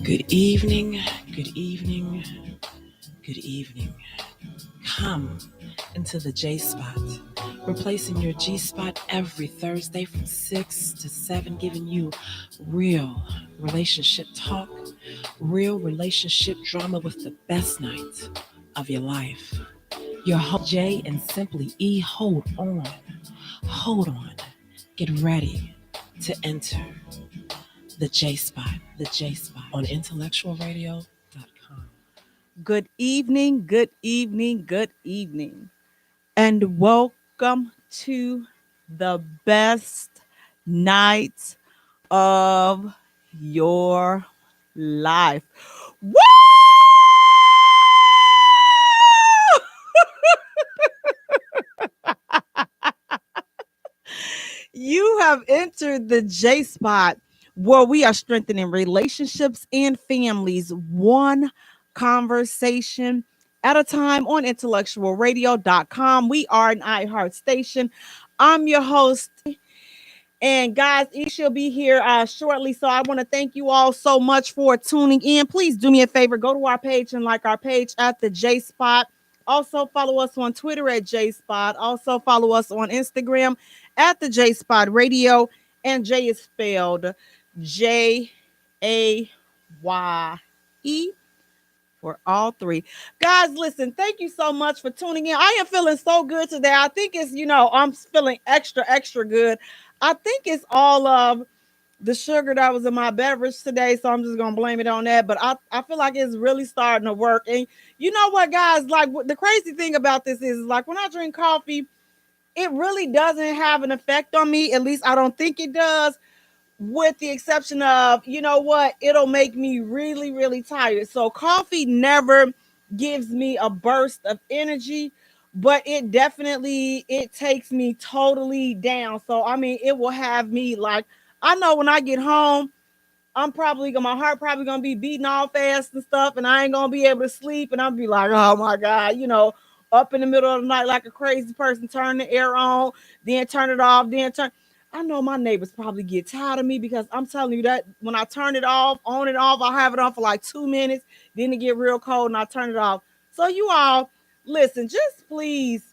Good evening, good evening, good evening. Come into the J Spot, replacing your G Spot every Thursday from 6 to 7, giving you real relationship talk, real relationship drama with the best night of your life. Your host Jay and Simply E, hold on, get ready to enter the J Spot on IntellectualRadio.com. Good evening, good evening, good evening, and welcome to the best night of your life. Woo! You have entered the J Spot where we are strengthening relationships and families one conversation at a time on IntellectualRadio.com. We are an iHeart station. I'm your host. And guys, she'll be here shortly. So I want to thank you all so much for tuning in. Please do me a favor. Go to our page and like our page at the J Spot. Also follow us on Twitter at J Spot. Also follow us on Instagram at the J Spot Radio. And Jay is spelled Jaye for all three. Guys, listen, thank you so much for tuning in. I am feeling so good today. I think it's, I'm feeling extra good. I think it's all of the sugar that was in my beverage today, so I'm just gonna blame it on that. But I feel like it's really starting to work. And you know what, guys? Like, the crazy thing about this is, like, when I drink coffee, it really doesn't have an effect on me. At least I don't think it does, with the exception of, you know what, it'll make me really tired. So coffee never gives me a burst of energy, but it takes me totally down. So I mean, it will have me like, I know when I get home, my heart probably gonna be beating all fast and stuff, and I ain't gonna be able to sleep, and I'll be like, oh my God, up in the middle of the night like a crazy person, turn the air on, then turn it off, then turn. I know my neighbors probably get tired of me, because I'm telling you that when I turn it off, on and off, I have it on for like 2 minutes, then it get real cold and I turn it off. So you all, listen, just please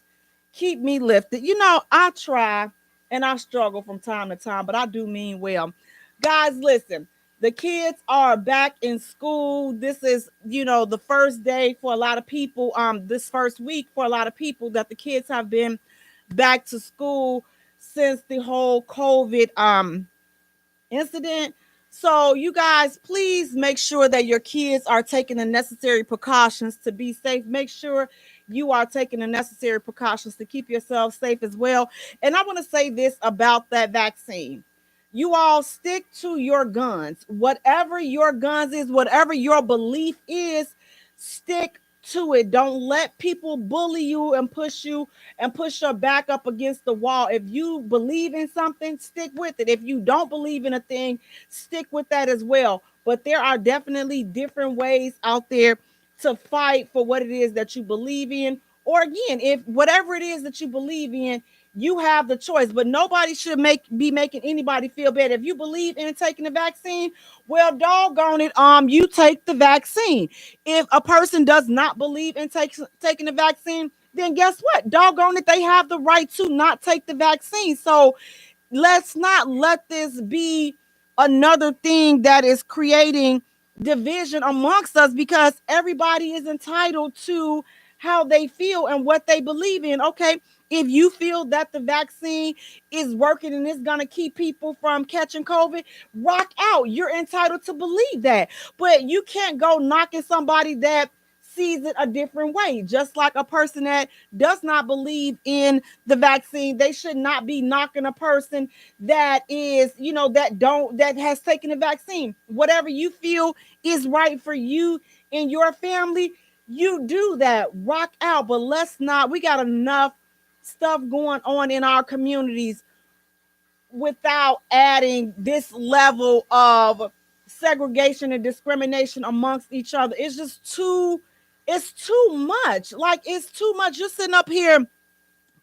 keep me lifted. I try and I struggle from time to time, but I do mean well. Guys, listen, the kids are back in school. This is, the first day for a lot of people, this first week for a lot of people that the kids have been back to school since the whole COVID incident. So you guys, please make sure that your kids are taking the necessary precautions to be safe. Make sure you are taking the necessary precautions to keep yourself safe as well. And I want to say this about that vaccine. You all stick to your guns. Whatever your guns is, whatever your belief is, stick to it. Don't let people bully you and push your back up against the wall. If you believe in something, stick with it. If you don't believe in a thing, stick with that as well. But there are definitely different ways out there to fight for what it is that you believe in. Or again, if whatever it is that you believe in, you have the choice. But nobody should be making anybody feel bad. If you believe in taking the vaccine, well, doggone it, you take the vaccine. If a person does not believe in taking the vaccine, then guess what? Doggone it, they have the right to not take the vaccine. So let's not let this be another thing that is creating division amongst us, because everybody is entitled to how they feel and what they believe in. Okay, if you feel that the vaccine is working and it's going to keep people from catching COVID, rock out. You're entitled to believe that. But you can't go knocking somebody that sees it a different way. Just like a person that does not believe in the vaccine, they should not be knocking a person that is, that has taken the vaccine. Whatever you feel is right for you and your family, you do that. Rock out. But let's not, we got enough stuff going on in our communities without adding this level of segregation and discrimination amongst each other. It's too much. Like, it's too much. You're sitting up here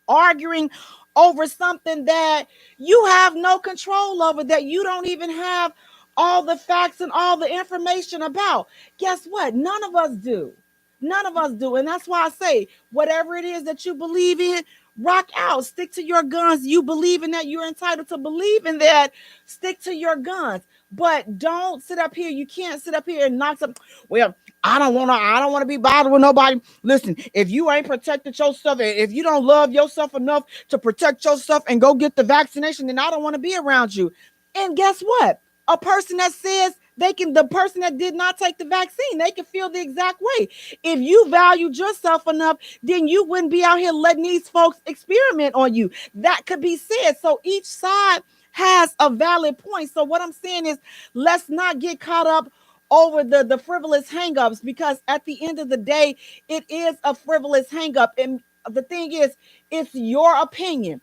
arguing over something that you have no control over, that you don't even have all the facts and all the information about. Guess what? None of us do. None of us do. And that's why I say, whatever it is that you believe in, rock out. Stick to your guns. You believe in that. You're entitled to believe in that. Stick to your guns. But don't sit up here. You can't sit up here and knock some. Well, I don't want to be bothered with nobody. Listen, if you ain't protected yourself, if you don't love yourself enough to protect yourself and go get the vaccination, then I don't want to be around you. And guess what? A person that says the person that did not take the vaccine, they can feel the exact way. If you valued yourself enough, then you wouldn't be out here letting these folks experiment on you. That could be said. So each side has a valid point. So what I'm saying is, let's not get caught up over the frivolous hangups, because at the end of the day, it is a frivolous hangup. And the thing is, it's your opinion.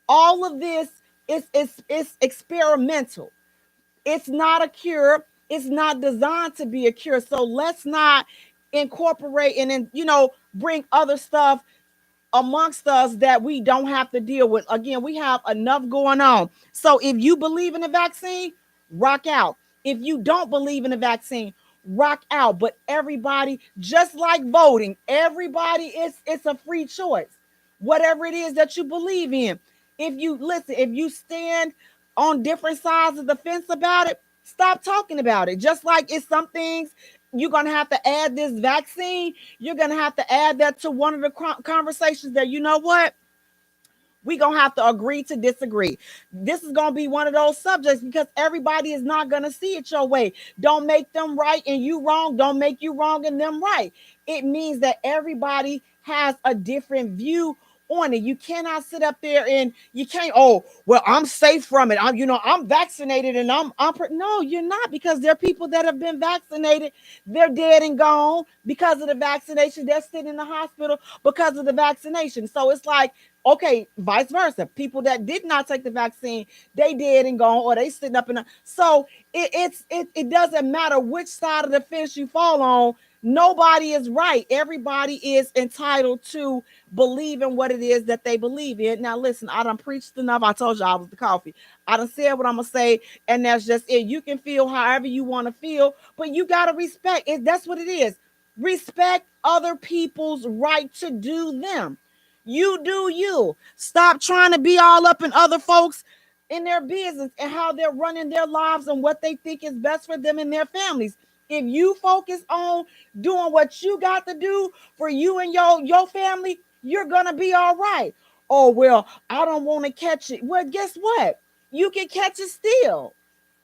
All of this is experimental. It's not a cure. It's not designed to be a cure. So let's not incorporate and then, bring other stuff amongst us that we don't have to deal with. Again, we have enough going on. So if you believe in the vaccine, rock out. If you don't believe in the vaccine, rock out. But everybody, just like voting, everybody it's a free choice. Whatever it is that you believe in. If you stand on different sides of the fence about it, stop talking about it. Just like it's some things you're going to have to add this vaccine, you're going to have to add that to one of the conversations that, you know what? We're going to have to agree to disagree. This is going to be one of those subjects because everybody is not going to see it your way. Don't make them right and you wrong. Don't make you wrong and them right. It means that everybody has a different view on it. You cannot sit up there and you can't, oh, well, I'm safe from it. I'm vaccinated and no, you're not, because there are people that have been vaccinated. They're dead and gone because of the vaccination. They're sitting in the hospital because of the vaccination. So it's like, okay, vice versa. People that did not take the vaccine, they dead and gone, or they sitting up in so it doesn't matter which side of the fence you fall on. Nobody is right. Everybody is entitled to believe in what it is that they believe in. Now, listen, I done preached enough. I told you I was the coffee. I done said what I'm going to say, and that's just it. You can feel however you want to feel, but you got to respect it. That's what it is. Respect other people's right to do them. You do you. Stop trying to be all up in other folks in their business and how they're running their lives and what they think is best for them and their families. If you focus on doing what you got to do for you and your family, you're going to be all right. Oh, well, I don't want to catch it. Well, guess what? You can catch it still.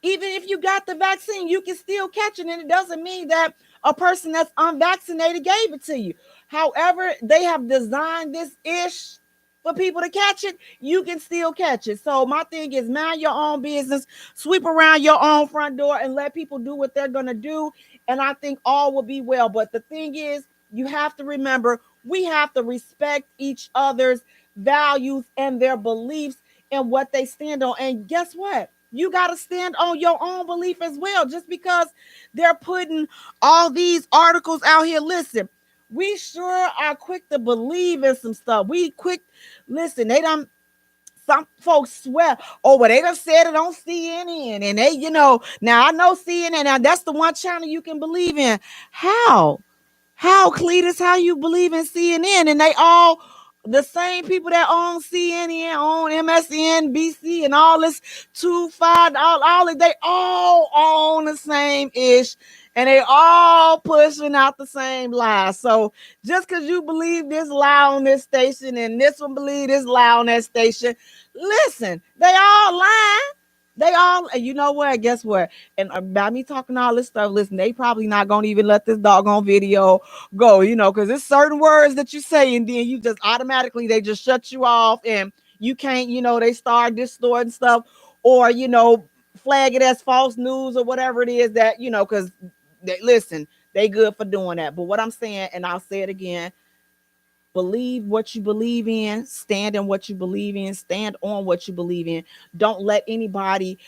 Even if you got the vaccine, you can still catch it. And it doesn't mean that a person that's unvaccinated gave it to you. However, they have designed this ish for people to catch it, you can still catch it. So my thing is, mind your own business, sweep around your own front door and let people do what they're going to do. And I think all will be well. But the thing is, you have to remember, we have to respect each other's values and their beliefs and what they stand on. And guess what? You got to stand on your own belief as well. Just because they're putting all these articles out here, listen, we sure are quick to believe in some stuff. Listen, some folks swear, oh, but they done said it on CNN. And they, now I know CNN, now that's the one channel you can believe in. How, Cletus, how you believe in CNN? And they all, the same people that own CNN, own MSNBC and all this 25, they all own the same ish. And they all pushing out the same lie. So just because you believe this lie on this station and this one believe this lie on that station, listen, they all lying. They all, and you know what? Guess what? And about me talking all this stuff, listen, they probably not going to even let this doggone video go, because there's certain words that you say and then you just automatically, they just shut you off and you can't, they start distorting stuff or, flag it as false news or whatever it is that, because listen, they good for doing that. But what I'm saying, and I'll say it again, believe what you believe in, stand in what you believe in, stand on what you believe in. Don't let anybody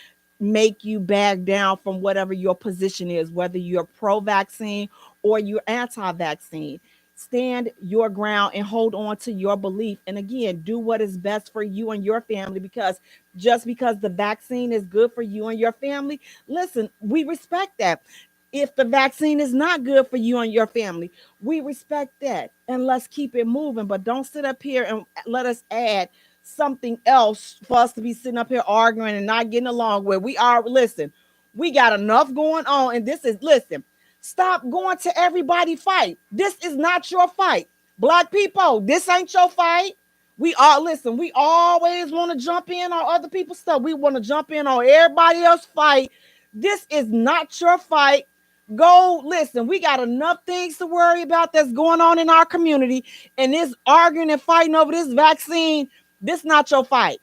make you back down from whatever your position is, whether you're pro-vaccine or you're anti-vaccine. stand your ground and hold on to your belief. And again, do what is best for you and your family, because just because the vaccine is good for you and your family, listen, we respect that. If the vaccine is not good for you and your family, we respect that. And let's keep it moving. But don't sit up here and let us add something else for us to be sitting up here arguing and not getting along with. We are, listen, we got enough going on. And this is, listen, stop going to everybody fight. This is not your fight. Black people, this ain't your fight. We all, listen, we always want to jump in on other people's stuff. We want to jump in on everybody else's fight. This is not your fight. Go listen. We got enough things to worry about that's going on in our community, and this arguing and fighting over this vaccine, this not your fight.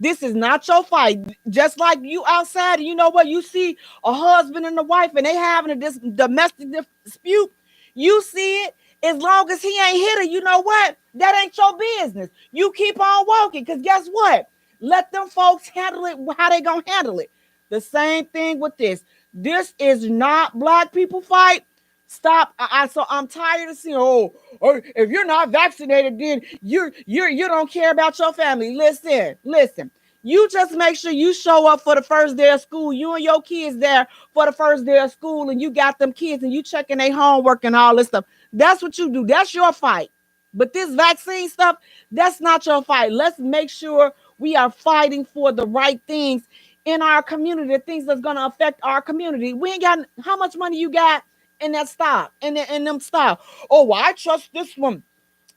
This is not your fight. Just like you outside, and you know what? You see a husband and a wife, and they having this domestic dispute. You see it. As long as he ain't hit her, you know what? That ain't your business. You keep on walking, because guess what? Let them folks handle it how they gonna handle it. The same thing with this. This is not black people fight. Stop. So I'm tired of seeing, or if you're not vaccinated, then you don't care about your family. Listen. You just make sure you show up for the first day of school. You and your kids there for the first day of school, and you got them kids and you checking their homework and all this stuff. That's what you do. That's your fight. But this vaccine stuff, that's not your fight. Let's make sure we are fighting for the right things in our community, the things that's going to affect our community. We ain't got, how much money you got in that stock, in them stock? Oh, well, I trust this one.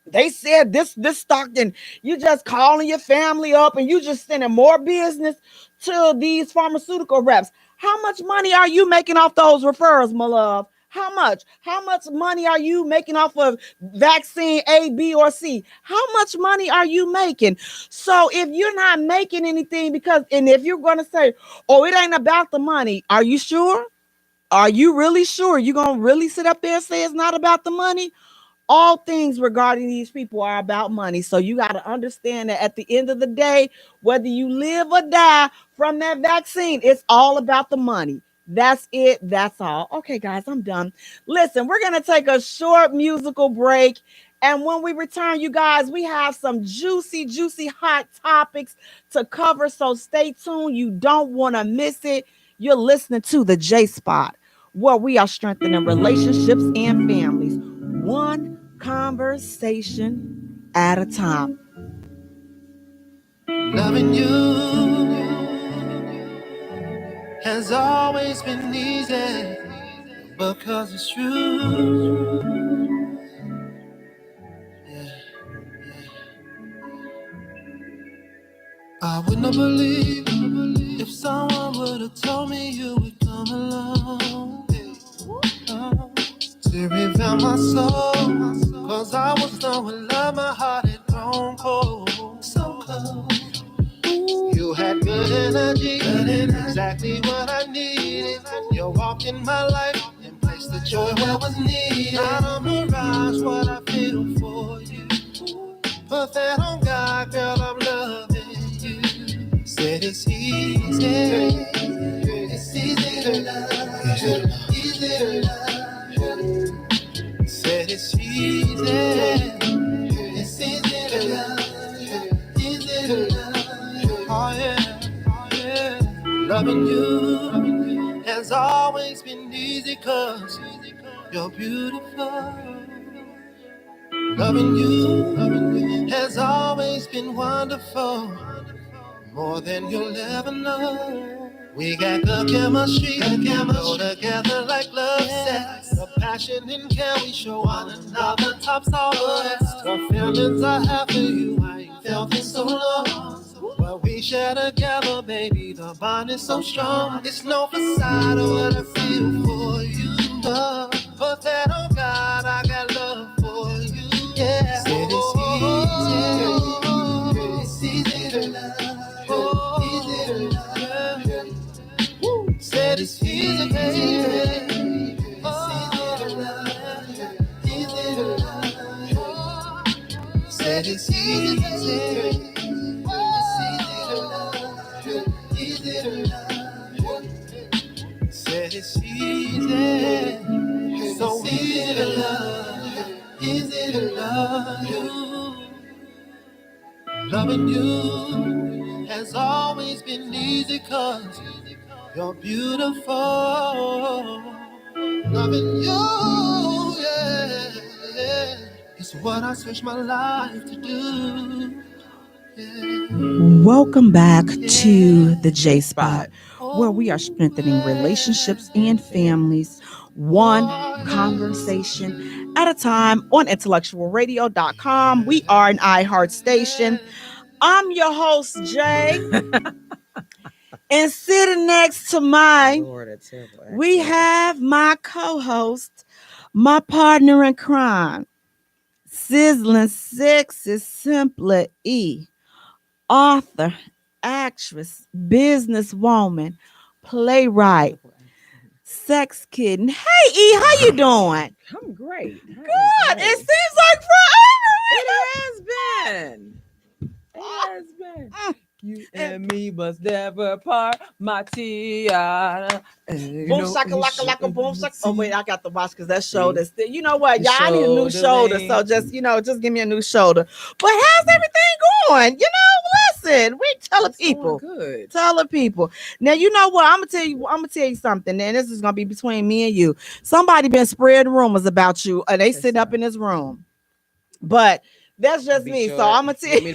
They said this stock, and you just calling your family up and you just sending more business to these pharmaceutical reps. How much money are you making off those referrals, my love? How much? How much money are you making off of vaccine A, B, or C? How much money are you making? So if you're not making anything, and if you're going to say, oh, it ain't about the money, are you sure? Are you really sure? You going to really sit up there and say it's not about the money? All things regarding these people are about money. So you got to understand that at the end of the day, whether you live or die from that vaccine, it's all about the money. That's it. That's all. Okay, guys, I'm done. Listen, we're going to take a short musical break. And when we return, you guys, we have some juicy, hot topics to cover. So stay tuned. You don't want to miss it. You're listening to the J Spot, where we are strengthening relationships and families, one conversation at a time. Loving you has always been easy because it's true. Yeah. I would not believe if someone would have told me you would come along to reveal my soul. Cause I was knowing love, my heart had grown cold. So cold. You had good energy, exactly what I needed. You walked in my life and placed the joy where was needed. Not a mirage, what I feel for you. Put that on God, girl, I'm loving you. Said it's easy, it's easy to love, easy to love. Said it's easy, it's easy to love, easy to love. Oh yeah. Loving you has always been easy cause you're beautiful. Loving you has always been wonderful, more than you'll ever know. We got good chemistry, go together like love sex. The passion and care we show one another tops all the rest. The feelings I have for you, I ain't felt in so long. What we share together, baby, the bond is so strong. It's no facade of what I feel for you. Put that on God, I got love for you. Yeah, said it's easy to love, easy to love. Said it's easy, baby. It's easy to love, easy to love. Said it's easy. Easy to love. Said it's easy, so easy to love. Easy love you. Loving you has always been easy 'cause you're beautiful. Loving you, yeah, yeah, is what I switch my life to do. Welcome back to the J Spot, where we are strengthening relationships and families one conversation at a time on IntellectualRadio.com. We are an iHeart station. I'm your host, Jay. And sitting next to we have my co-host, my partner in crime, Sizzling Six is Simply E, author, actress, businesswoman, playwright, sex kitten. Hey E, how you doing? I'm great. Good. It seems like forever. It has been. You and me must never part, my Tiana. Boom shaka laka laka boom shaka. Oh wait, I got to watch because that shoulder still. You know what, y'all? I need a new shoulder, so just give me a new shoulder. But how's everything going? Listen, we tell the people. Good. Tell the people. Now you know what? I'm gonna tell you something. And this is gonna be between me and you. Somebody been spreading rumors about you, and they sitting up in this room, but. That's just me. So I'm gonna tell you.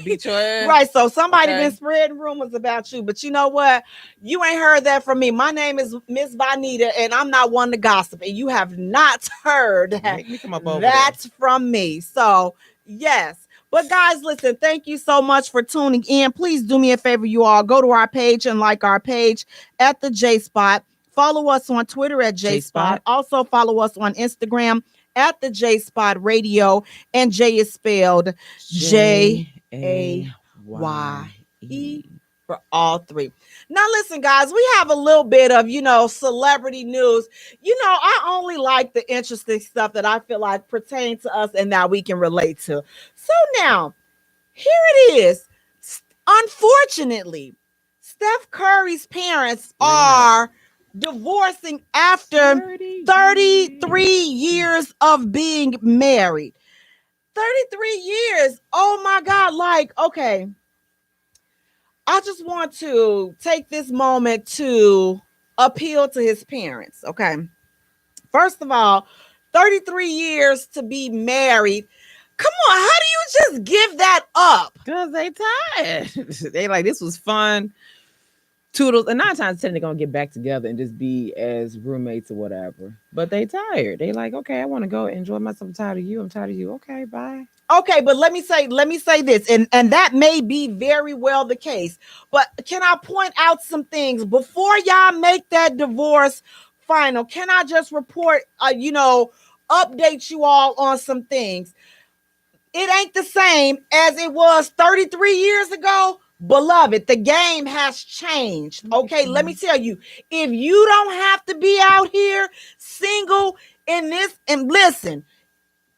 Right. So somebody been spreading rumors about you, but you know what? You ain't heard that from me. My name is Miss Bonita, and I'm not one to gossip. And you have not heard that from me. So yes. But guys, listen, thank you so much for tuning in. Please do me a favor, you all. Go to our page and like our page at the J Spot. Follow us on Twitter at J Spot. Also follow us on Instagram at the J Spot Radio, and Jay is spelled Jaye for all three. Now listen, guys, we have a little bit of celebrity news. I only like the interesting stuff that I feel like pertains to us and that we can relate to. So now here it is. Unfortunately, Steph Curry's parents are divorcing after 33 years of being married. 33 years. Oh my God. Okay. I just want to take this moment to appeal to his parents. Okay. First of all, 33 years to be married. Come on. How do you just give that up? Because they tired. They like, this was fun. Toodles, and 9 times 10 they're gonna get back together and just be as roommates or whatever. But they tired. They like, okay, I want to go enjoy myself. I'm tired of you. Okay, bye. Okay, but let me say this, and that may be very well the case. But can I point out some things before y'all make that divorce final? Can I just report, update you all on some things? It ain't the same as it was 33 years ago. Beloved, the game has changed. Okay, let me tell you, if you don't have to be out here single in this, and listen,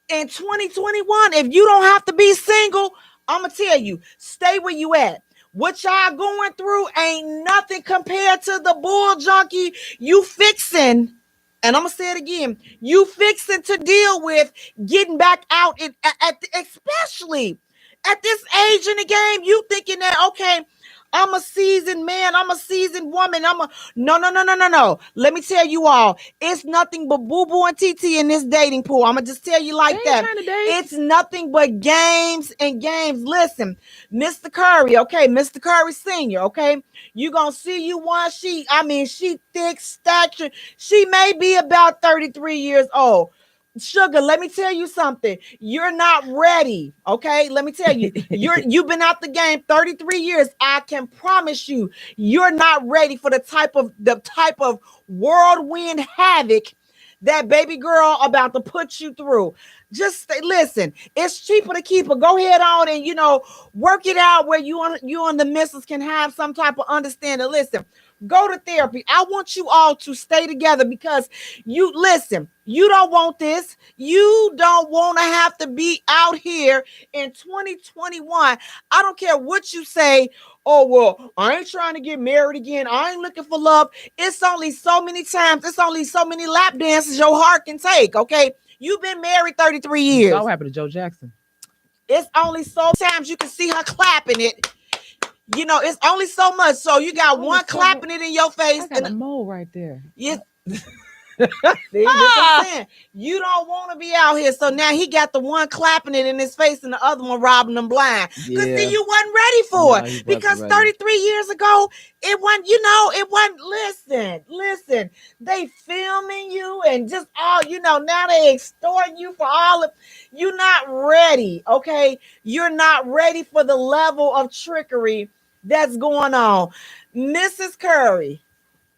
in 2021, if you don't have to be single, I'm going to tell you, stay where you at. What y'all going through ain't nothing compared to the bull junkie you fixing. And I'm going to say it again. You fixing to deal with getting back out, especially at this age in the game, you thinking that, okay, I'm a seasoned man, I'm a seasoned woman, No. Let me tell you all, it's nothing but boo-boo and TT in this dating pool. I'm going to just tell you like that. It's nothing but games and games. Listen, Mr. Curry, okay, Mr. Curry Sr., okay, you going to see you one, she thick stature. She may be about 33 years old. Sugar, let me tell you something. You're not ready. Okay. Let me tell you, you've been out the game 33 years. I can promise you, you're not ready for the type of whirlwind havoc that baby girl about to put you through. Just listen, it's cheaper to keep her. Go ahead on and, work it out where you and the missus can have some type of understanding. Listen, go to therapy. I want you all to stay together because you don't want this. You don't want to have to be out here in 2021. I don't care what you say. Oh, well, I ain't trying to get married again. I ain't looking for love. It's only so many times. It's only so many lap dances your heart can take. Okay. You've been married 33 You years. saw what happened to Joe Jackson. It's only so times you can see her clapping it. You know, it's only so much. So you got one clapping it in your face. I got a mole right there. Yes. See, this what I'm saying. You don't want to be out here. So now he got the one clapping it in his face and the other one robbing him blind. Because see, you wasn't ready for it. Because 33 years ago, it wasn't, you know, it wasn't, listen, they filming you and just all, you know, now they extorting you for all of, you're not ready, okay? You're not ready for the level of trickery that's going on. Mrs. Curry,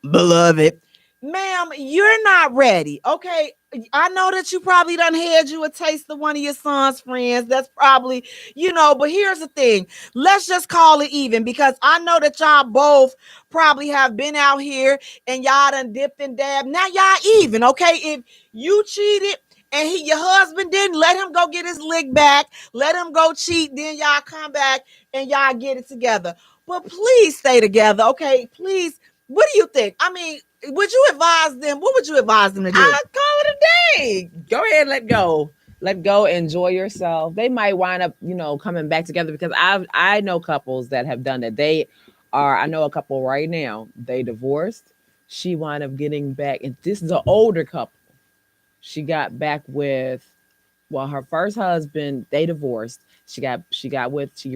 beloved, ma'am, you're not ready. Okay. I know that you probably done had you a taste of one of your son's friends. That's probably, you know, but here's the thing. Let's just call it even because I know that y'all both probably have been out here and y'all done dipped and dabbed. Now y'all even, okay? If you cheated and your husband didn't, let him go get his lick back. Let him go cheat. Then y'all come back and y'all get it together. But please stay together, okay? Please. What do you think? I mean, would you advise them? What would you advise them to do? I'd call it a day. Go ahead, let go. Let go, enjoy yourself. They might wind up, you know, coming back together because I know couples that have done that. I know a couple right now. They divorced. She wound up getting back, and this is an older couple. She got back with, well, her first husband. They divorced. She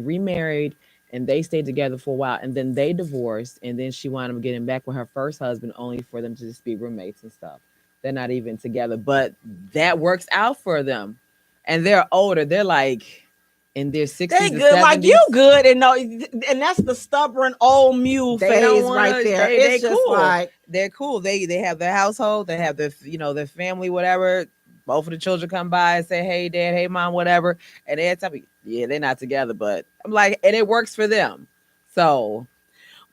remarried. And they stayed together for a while, and then they divorced, and then she wound up getting back with her first husband, only for them to just be roommates and stuff. They're not even together, but that works out for them. And they're older. They're like in their 60s. They good, 70s. Like you good, and no, and that's the stubborn old mule phase right there. It's just cool. Like they're cool. They have their household. They have their their family, whatever. Both of the children come by and say, "Hey, Dad, hey, Mom," whatever, and they tell me, "Yeah, they're not together," but I'm like, and it works for them. So,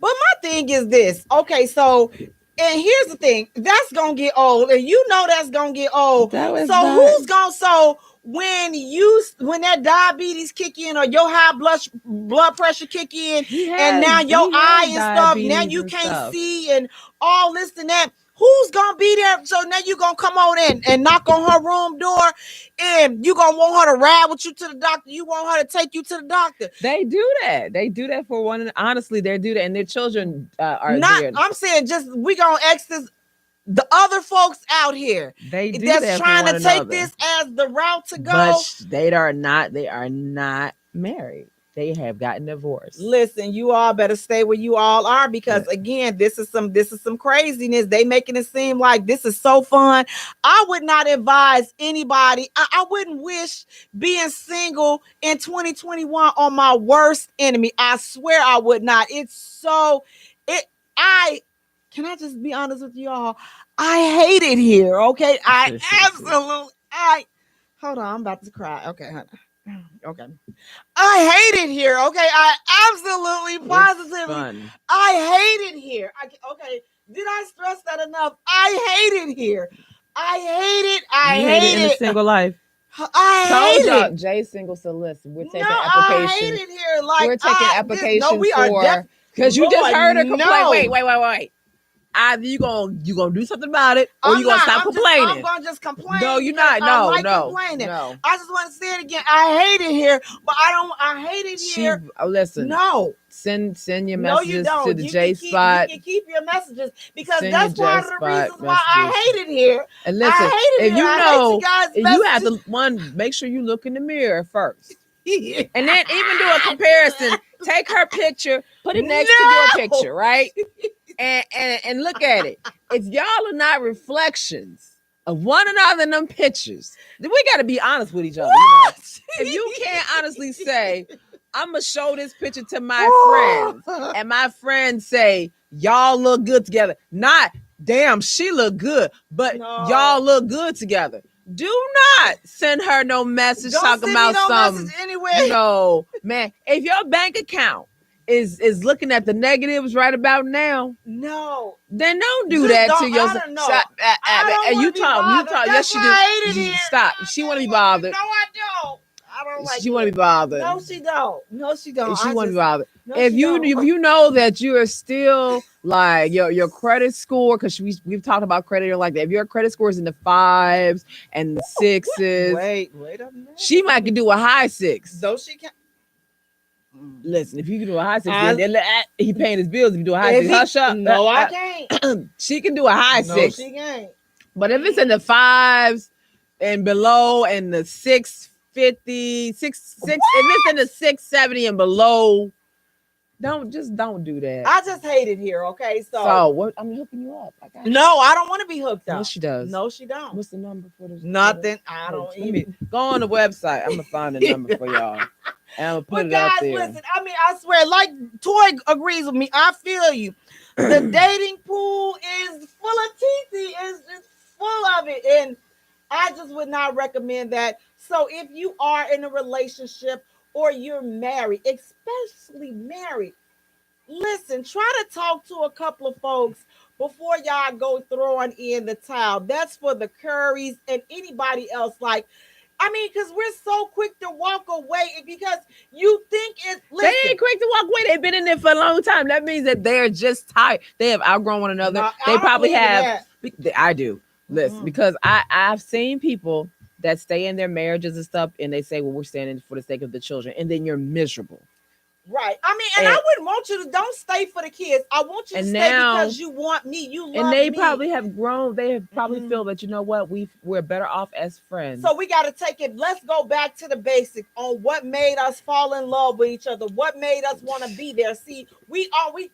but my thing is this. Okay, so, and here's the thing: that's gonna get old, and you know that's gonna get old. Who's gonna? So when that diabetes kick in or your high blood pressure kick in, and now your eye and stuff, now you can't see and all this and that. Who's gonna be there? So now you gonna come on in and knock on her room door, and you gonna want her to ride with you to the doctor. You want her to take you to the doctor. They do that. They do that for one. Honestly, they do that, and their children are not. There. I'm saying just we gonna ask the other folks out here. They do that's that trying for to take another. this as the route to go. But they are not. They are not married. They have gotten divorced. Listen, you all better stay where you all are because again, this is some craziness. They making it seem like this is so fun. I would not advise anybody. I wouldn't wish being single in 2021 on my worst enemy. I swear I would not. Can I just be honest with you all? I hate it here. Okay. Hold on, I'm about to cry. Okay, honey. Okay. I hate it here. Okay. I absolutely positively I hate it here. Okay. Did I stress that enough? I hate it here. I hate it. I hate it. In a single life. I hate it. Jay's single, so listen, we're taking applications. I hate it here. Like we're taking applications we are because you just heard her complain. Wait. Either you gonna do something about it, or you gonna stop complaining. I'm gonna just complain. No, you're not. No. I just want to say it again. I hate it here, but I hate it here. Listen. No. Send your messages to the J spot. You can keep your messages because that's one of the reasons why I hate it here. And listen, if you have to make sure you look in the mirror first. And then even do a comparison. Take her picture, put it next to your picture, right? And look at it. If y'all are not reflections of one another in them pictures, then we got to be honest with each other. You know? If you can't honestly say, I'm going to show this picture to my friends, and my friends say, y'all look good together. Not, damn, she look good, but y'all look good together. Do not send her no message talking about something. No, man. If your bank account is looking at the negatives right about now, then don't do that to yourself. And you talk. Yes, she do. Stop. She want to be bothered. No, I don't. I don't like. She want to be bothered. No, she don't. She want to be bothered. No, if she you don't. if you know that you are still like your credit score, because we've talked about credit like that. If your credit score is in the fives and the sixes, Wait a minute. she might can do a high six. Though she can. Listen, if you can do a high six, I- then he paying his bills. If you do a high If six, he- hush up. No, I can't. She can do a high No, six. she can't. But if it's in the fives and below and the 650, six, if it's in the 670 and below, don't do that. I just hate it here. Okay, So what? I'm hooking you up. I got you. No, I don't want to be hooked up. No, she does. No, she don't. What's the number for this? Nothing. I don't Let even. me go on the website. I'm gonna find the number for y'all. And I'm gonna put But it out guys, there. listen. I mean, I swear, like Toy agrees with me. I feel you. The dating pool is full of TT. It's just full of it, and I just would not recommend that. So if you are in a relationship or you're married, especially married, listen, try to talk to a couple of folks before y'all go throwing in the towel. That's for the Currys and anybody else. Like, I mean, because we're so quick to walk away because you think it's. They ain't quick to walk away. They've been in there for a long time. That means that they're just tired. They have outgrown one another. No, I they don't probably believe have. that. I do. Listen, because I've seen people that stay in their marriages and stuff, and they say, "Well, we're staying in for the sake of the children," and then you're miserable. Right. I mean, and I wouldn't want you to don't stay for the kids. I want you to stay because you want me. You love me. And they probably have grown. They have probably feel that, you know what, we're better off as friends. So we got to take it. Let's go back to the basics on what made us fall in love with each other. What made us want to be there. See, we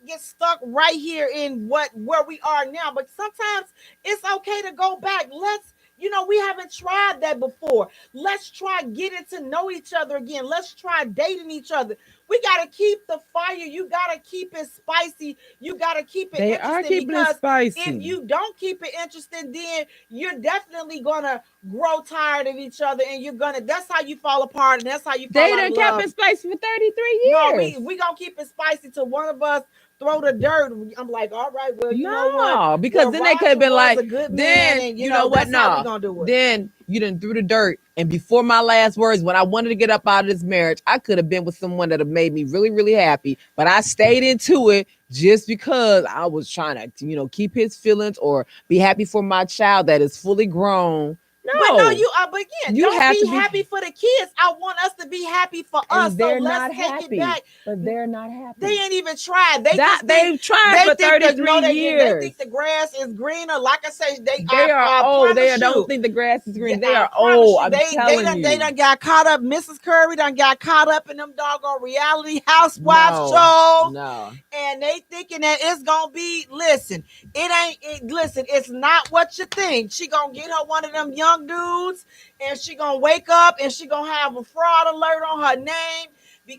get stuck right here in where we are now. But sometimes it's okay to go back. We haven't tried that before. Let's try getting to know each other again. Let's try dating each other. We got to keep the fire. You got to keep it spicy. You got to keep it interesting. They are keeping it spicy. If you don't keep it interesting, then you're definitely going to grow tired of each other. And that's how you fall apart. And that's how you fall out of love. They done kept it spicy for 33 years. No, we going to keep it spicy till one of us throw the dirt. I'm like, all right, well, you know what? Because then they could have been like, then you know what? No, we gonna do it. Then you done threw the dirt. And before my last words, when I wanted to get up out of this marriage, I could have been with someone that have made me really, really happy. But I stayed into it just because I was trying to, keep his feelings or be happy for my child that is fully grown. But again, you don't be happy for the kids. I want us to be happy for us. They're so not let's take happy, it back. But they're not happy. They ain't even tried. They've tried for 33 years. They think the grass is greener. Like I say, they are old. They don't think the grass is green. They are old. I'm telling you. They done got caught up. Mrs. Curry done got caught up in them doggone reality housewives shows. No. And they thinking that it's gonna be. Listen, it's not what you think. She gonna get her one of them young dudes, and she gonna wake up and she gonna have a fraud alert on her name. You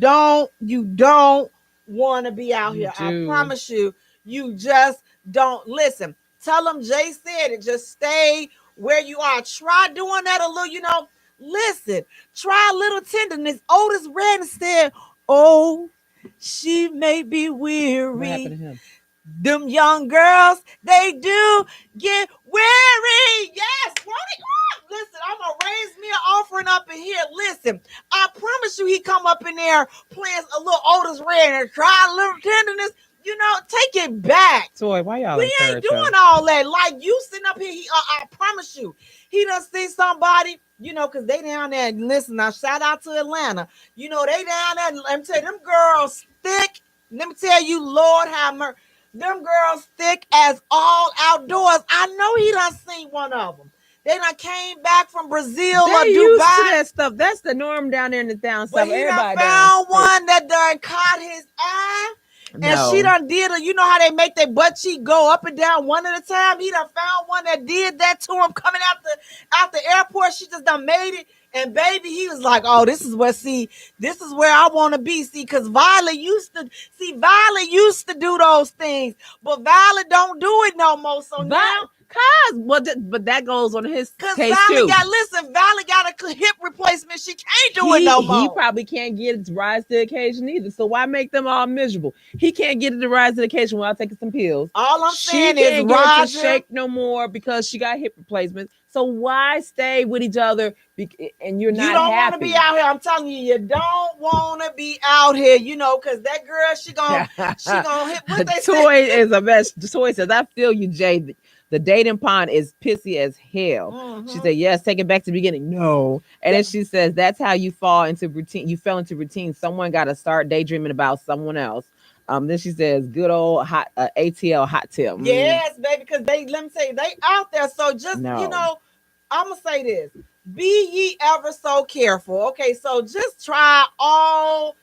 don't want to be out here. I promise you, you just don't. Listen, tell them Jay said it. Just stay where you are. Try doing that a little, listen, try a little tenderness. Otis Redding said, "Oh, she may be weary." What happened to him? Them young girls, they do get weary. Yes, listen, I'm gonna raise me an offering up in here. Listen, I promise you, he come up in there playing a little Otis Redding and try a little tenderness. Take it back. Toy, why y'all? We ain't doing all that. Like you sitting up here, I promise you, he done see somebody. Because they down there. And listen, now shout out to Atlanta. They down there. Let me tell you, them girls thick. Let me tell you, Lord have mercy. Them girls thick as all outdoors. I know he done seen one of them. They done came back from Brazil or Dubai. Used to that stuff. That's the norm down there in the town. But he done found one that done caught his eye. And she done did it. You know how they make their butt cheek go up and down one at a time? He done found one that did that to him coming out the airport. She just done made it. And baby, he was like, "Oh, this is where I want to be." See, because Violet used to do those things, but Violet don't do it no more. So now, But that goes on his Cause case Valley too. Valley got a hip replacement. She can't do it no more. He probably can't get it to rise to the occasion either. So why make them all miserable? He can't get it to rise to the occasion without taking some pills. All I'm saying she is can't get it to shake no more because she got hip replacements. So why stay with each other and you're not You don't happy? want to be out here. I'm telling you, you don't want to be out here. You know, because that girl, she gonna hit. What they Toy say? is a mess. Toy says, "I feel you, Jay. The dating pond is pissy as hell." Mm-hmm. She said, "Yes, take it back to the beginning." No, and then she says, "That's how you fall into routine. You fell into routine. Someone got to start daydreaming about someone else." Then she says, "Good old hot ATL hot tip." Yes, baby, because let me tell you, they out there. So just you know, I'm gonna say this: be ye ever so careful. Okay, so just try all.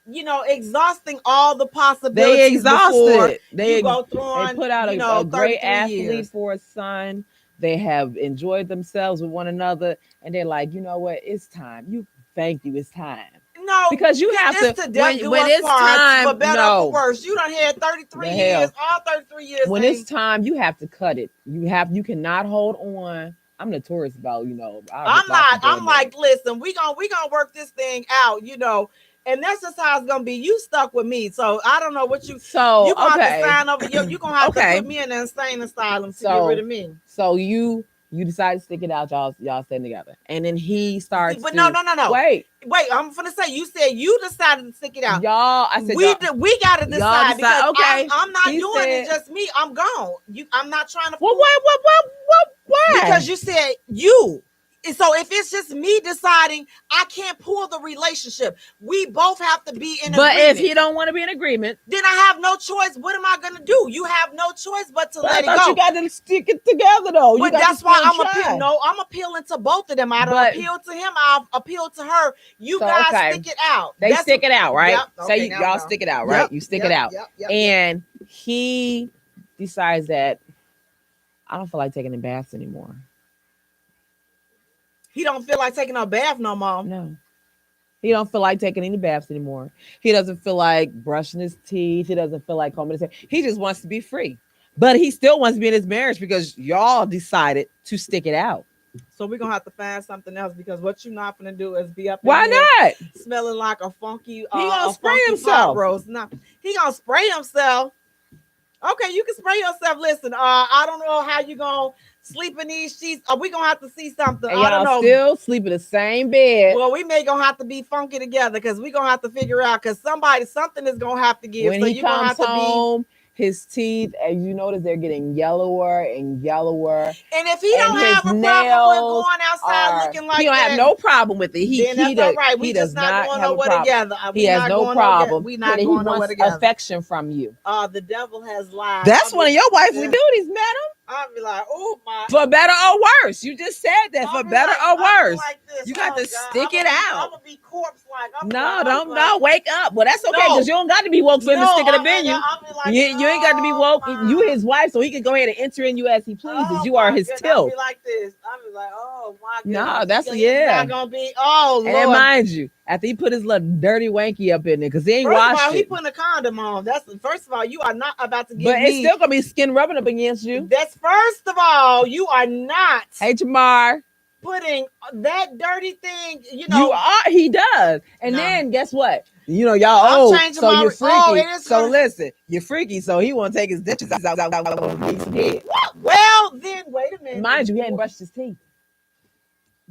You know, exhausting all the possibilities. They exhausted. They go through. They put out a great athlete for a son. They have enjoyed themselves with one another, and they're like, you know what? It's time. Thank you. It's time. No, because you have to when it's time. For better or for worse, you done had 33 years, all 33 years. When it's time, you have to cut it. You cannot hold on. I'm notorious about I'm like, listen, we gonna work this thing out, and that's just how it's gonna be. You stuck with me, so I don't know what you. So you gonna have to sign over. You gonna have to put me in an insane asylum to get rid of me. So you decide to stick it out, y'all staying together, and then he starts. But no. Wait. I'm gonna say you said you decided to stick it out. Y'all, I said we gotta decide because okay. I'm not doing it just me. I'm gone. I'm not trying to. Well, why? Because you said you. So if it's just me deciding, I can't pull the relationship. We both have to be in agreement. But if he don't want to be in agreement, then I have no choice. What am I going to do? You have no choice but to let it go. You got to stick it together, though. But that's why I'm appealing. No, I'm appealing to both of them. I don't appeal to him. I'll appeal to her. You guys stick it out. They stick it out, right? Yep, okay, Say y'all stick it out, right? Yep, you stick it out. And he decides that I don't feel like taking a bath anymore. He don't feel like taking a bath no more. No. He don't feel like taking any baths anymore. He doesn't feel like brushing his teeth. He doesn't feel like combing his hair. He just wants to be free. But he still wants to be in his marriage because y'all decided to stick it out. So we're going to have to find something else because what you're not going to do is be up Why not? Smelling like a funky he going to spray himself. No, he going to spray himself. Okay, you can spray yourself. Listen, I don't know how you going to sleep in these sheets. Are we gonna have to see something? And I don't know. Still sleep in the same bed. Well, we may gonna have to be funky together because we're gonna have to figure out because something is gonna have to give. When he comes home, his teeth, as you notice, they're getting yellower and yellower. And if he don't have a problem with going outside looking like he don't have no problem with it. He all right. We just not going nowhere together. He has no problem. We not going nowhere together. Affection from you. The devil has lied. That's one of your wifely duties, madam. I'll be like, oh my. For better or worse. You just said that. For better or worse. Like you got to stick it out. I'm gonna be corpse like. No, wake up. Well, that's okay because you don't got to be woke for him to stick it up in you. You ain't got to be woke. You his wife, so he can go ahead and enter in you as he pleases. You are his till. I'll be like this. I'll be like, oh my goodness. No, that's not gonna be. Oh Lord. And mind you, after he put his little dirty wanky up in there because he ain't washed it. He putting a condom on. That's first of all, you are not about to get. But it's still gonna be skin rubbing up against you. That's first of all, you are not. Hey, Jamar. Putting that dirty thing, you are. He does, and then guess what? Y'all so you're freaky. So listen, you're freaky. So he won't take his dishes out. Well, then wait a minute. Mind you, he hadn't brushed his teeth.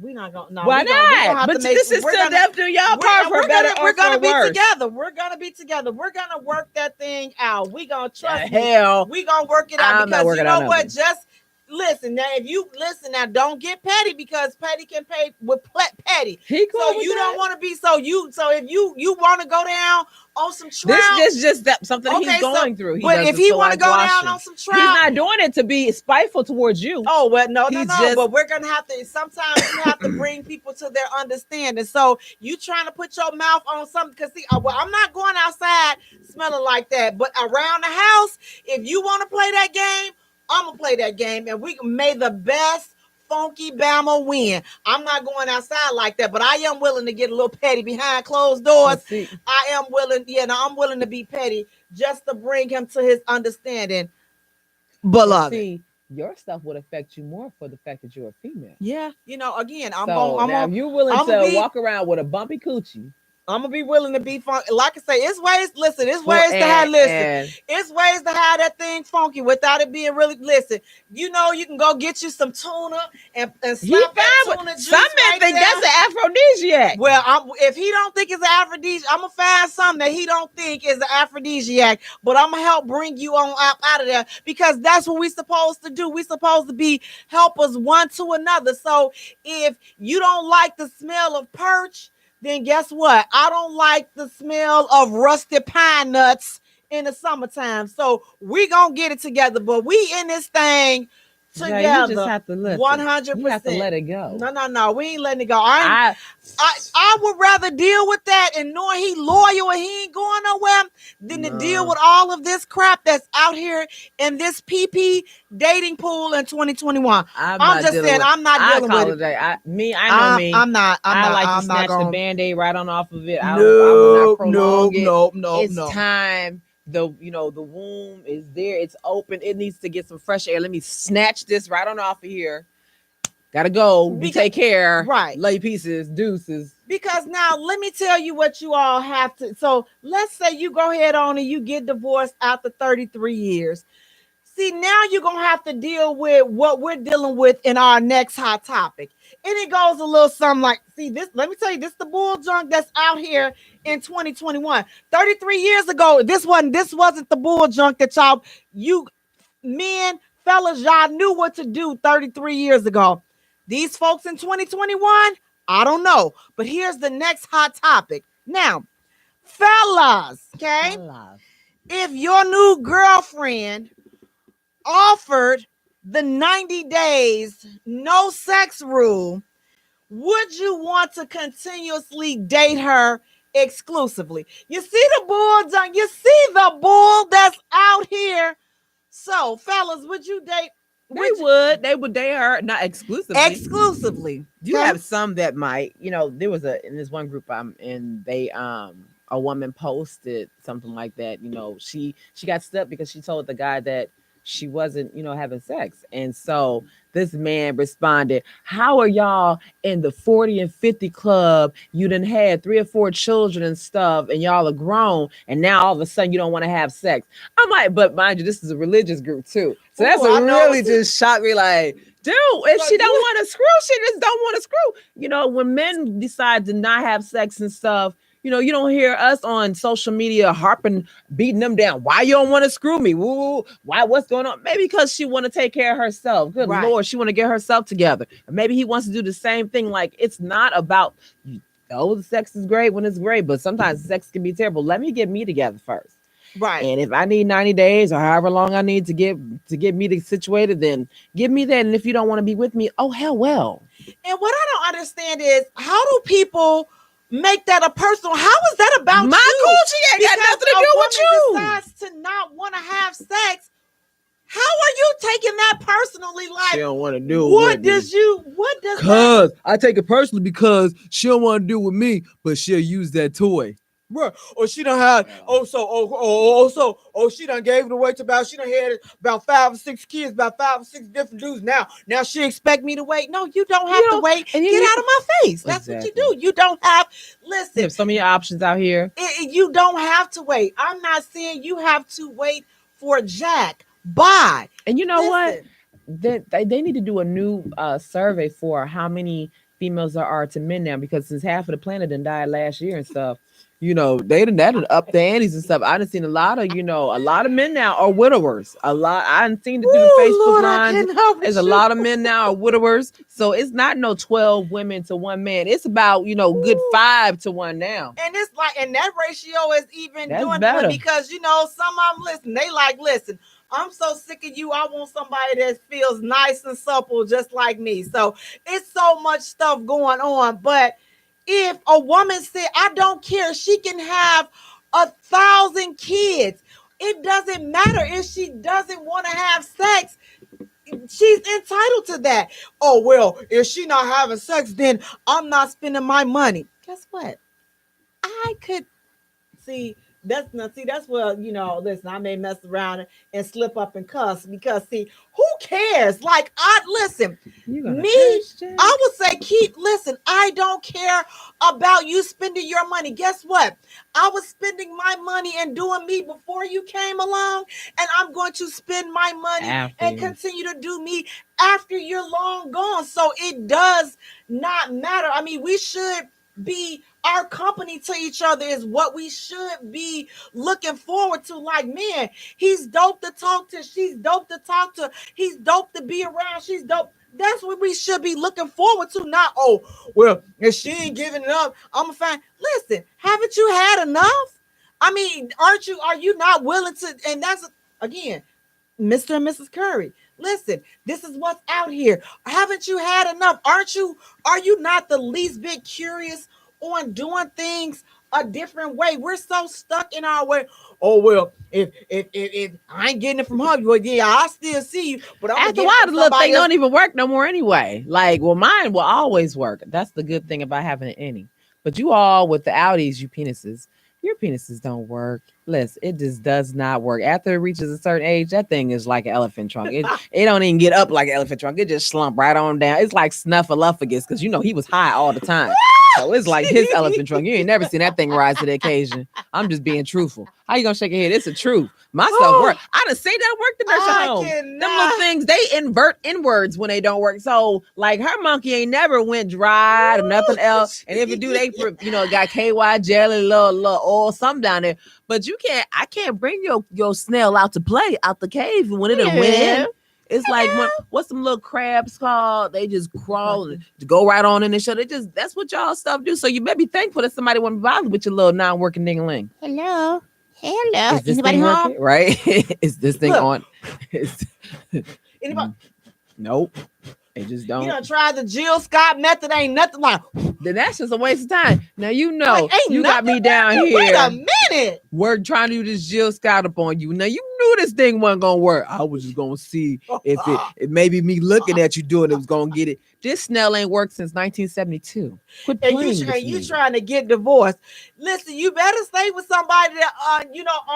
We're not gonna. No, why not? But this is still definitely y'all part for better or for worse. We're gonna be together. We're gonna be together. We're gonna work that thing out. We gonna trust. Hell, we gonna work it out because you know what? Just listen now. If you listen now, don't get petty because petty can pay with petty. So you don't want to be so if you want to go down on some trout. This is just that something he's going through. But if he want to go down on some trout, he's not doing it to be spiteful towards you. Oh well, no. But we're gonna have to. Sometimes you have to bring people to their understanding. So you trying to put your mouth on something because I'm not going outside smelling like that. But around the house, if you want to play that game, I'm gonna play that game, and we may the best funky Bama win. I'm not going outside like that, but I am willing to get a little petty behind closed doors. I am willing, I'm willing to be petty just to bring him to his understanding. Beloved. your stuff would affect you more for the fact that you're a female. Yeah, again, I'm So gonna, now, if you're willing I'm gonna to be, walk around with a bumpy coochie, I'm gonna be willing to be fun. Like I say, it's ways. Listen, it's for ways to have. Listen, and it's ways to have that thing funky without it being really. Listen, you can go get you some tuna and he slap that fine tuna with juice some men right think there. that's an aphrodisiac. Well, if he don't think it's an aphrodisiac, I'm gonna find something that he don't think is an aphrodisiac. But I'm gonna help bring you on up out of there because that's what we supposed to do. We supposed to be helpers one to another. So if you don't like the smell of perch, then guess what? I don't like the smell of rusted pine nuts in the summertime. So we gonna get it together. But we in this thing Jay, you just together. have to listen. 100%. You have to let it go. No. We ain't letting it go. I would rather deal with that and knowing he loyal and he ain't going nowhere than to deal with all of this crap that's out here in this PP dating pool in 2021. I'm just saying I'm not dealing with it. I know me. I'm not. I like I'm to not snatch going. the Band-Aid right on off of it. I will not prolong it. No. It's time. The womb is there. It's open. It needs to get some fresh air. Let me snatch this right on off of here. Gotta go. Take care. Right. Lay pieces. Deuces. Because now let me tell you what you all have to. So let's say you go ahead on and you get divorced after 33 years. See, now you're going to have to deal with what we're dealing with in our next hot topic. And it goes a little something like, see, this, let me tell you, this is the bull junk that's out here in 2021. 33 years ago, this wasn't the bull junk that you men, fellas, y'all knew what to do 33 years ago. These folks in 2021, I don't know. But here's the next hot topic. Now, fellas, okay? If your new girlfriend offered the 90 days no sex rule, would you want to continuously date her exclusively? You see the bull, John? You see the bull that's out here? So, fellas, would you date? They would date her, not exclusively. Exclusively. You have some that might, there was in this one group I'm in, they a woman posted something like that. She got stuck because she told the guy that she wasn't, having sex. And so this man responded, how are y'all in the 40 and 50 club? You done had 3 or 4 children and stuff, and y'all are grown, and now all of a sudden you don't want to have sex. I'm like, but mind you, this is a religious group too. So that's what really just shocked me. Like, dude, if she don't want to screw, she just don't want to screw. When men decide to not have sex and stuff, you don't hear us on social media harping, beating them down. Why you don't want to screw me? Woo, why? What's going on? Maybe because she want to take care of herself. Good Lord, she want to get herself together. Maybe he wants to do the same thing. Like, it's not about, the sex is great when it's great, but sometimes sex can be terrible. Let me get me together first. Right. And if I need 90 days or however long I need to get me situated, then give me that. And if you don't want to be with me, oh, hell well. And what I don't understand is, how do people make that a personal? How is that about my you? Coochie ain't got nothing to do with you. Decides to not want to have sex. How are you taking that personally? Like, she don't want to do what with does you? What does? Cause I take it personally because she don't want to do with me, but she'll use that toy. Bro, or she done had she done gave it away to about, she done had about 5 or 6 kids, about 5 or 6 different dudes. Now she expect me to wait. No, you don't have to wait. And get out of my face. That's what you do. You don't have. Listen, there's so many options out here. You don't have to wait. I'm not saying you have to wait for Jack. Bye. And you know what? They need to do a new survey for how many females there are to men now, because since half of the planet done died last year and stuff. They done up the antes and stuff. I done seen a lot of men now are widowers. I done seen to do the Facebook lines. There's a lot of men now are widowers. So it's not no 12 women to 1 man. It's about, good 5 to 1 now. And it's like, and that ratio is even doing better. Because, some of them listen. They like, listen, I'm so sick of you. I want somebody that feels nice and supple just like me. So it's so much stuff going on. But if a woman said, I don't care, she can have 1,000 kids. It doesn't matter if she doesn't want to have sex. She's entitled to that. Oh, well, if she not having sex, then I'm not spending my money. Guess what? I could see That's not see. That's what Listen, I may mess around and slip up and cuss because see, who cares? Like I listen, You gonna me. curse, Jay? I would say listen. I don't care about you spending your money. Guess what? I was spending my money and doing me before you came along, and I'm going to spend my money After and you. continue to do me after you're long gone. So it does not matter. I mean, we should be our company to each other is what we should be looking forward to. Like, man, he's dope to talk to. She's dope to talk to. He's dope to be around. She's dope. That's what we should be looking forward to. Not, oh, well, if she ain't giving it up, I'm gonna find. Listen, haven't you had enough? I mean, are you not willing to? And that's again, Mr. and Mrs. Curry. Listen, this is what's out here. Haven't you had enough? Are you not the least bit curious on doing things a different way? We're so stuck in our way. Oh well, if I ain't getting it from her, well, yeah, I still see you, but I'm After a gonna while, get it the from little somebody thing else. don't even work no more anyway. Like, well, mine will always work. That's the good thing about having an any. But you all with the Audis, you penises, your penises don't work. Listen, it just does not work. After it reaches a certain age, that thing is like an elephant trunk. It don't even get up like an elephant trunk. It just slump right on down. It's like snuffleupagus because he was high all the time. So it's like his elephant trunk. You ain't never seen that thing rise to the occasion. I'm just being truthful. How you gonna shake your head? It's the truth. My stuff work. I done seen that work the nursing I home. cannot. Them little things, they invert inwards when they don't work. So like her monkey ain't never went dry or nothing else. And if it do, they got KY jelly, little oil, something down there. But I can't bring your snail out to play out the cave when it done went in. It's like what's some little crabs called? They just crawl and go right on in the show. That's what y'all stuff do. So you better be thankful that somebody wouldn't bother with your little non-working ding-a-ling. Hello. Is this Anybody thing home? working? Right? Is this thing Look. on? Anybody? Nope. They just don't. You done tried the Jill Scott method? Ain't nothing like. Then that's just a waste of time. Now Like, ain't you got nothing me down working. here. Wait a minute. We're trying to do this Jill Scott up on you. Now you knew this thing wasn't gonna work. I was just gonna see if it maybe me looking at you doing it was gonna get it. This snail ain't worked since 1972. Quit And playing with you me. trying to get divorced. Listen, you better stay with somebody that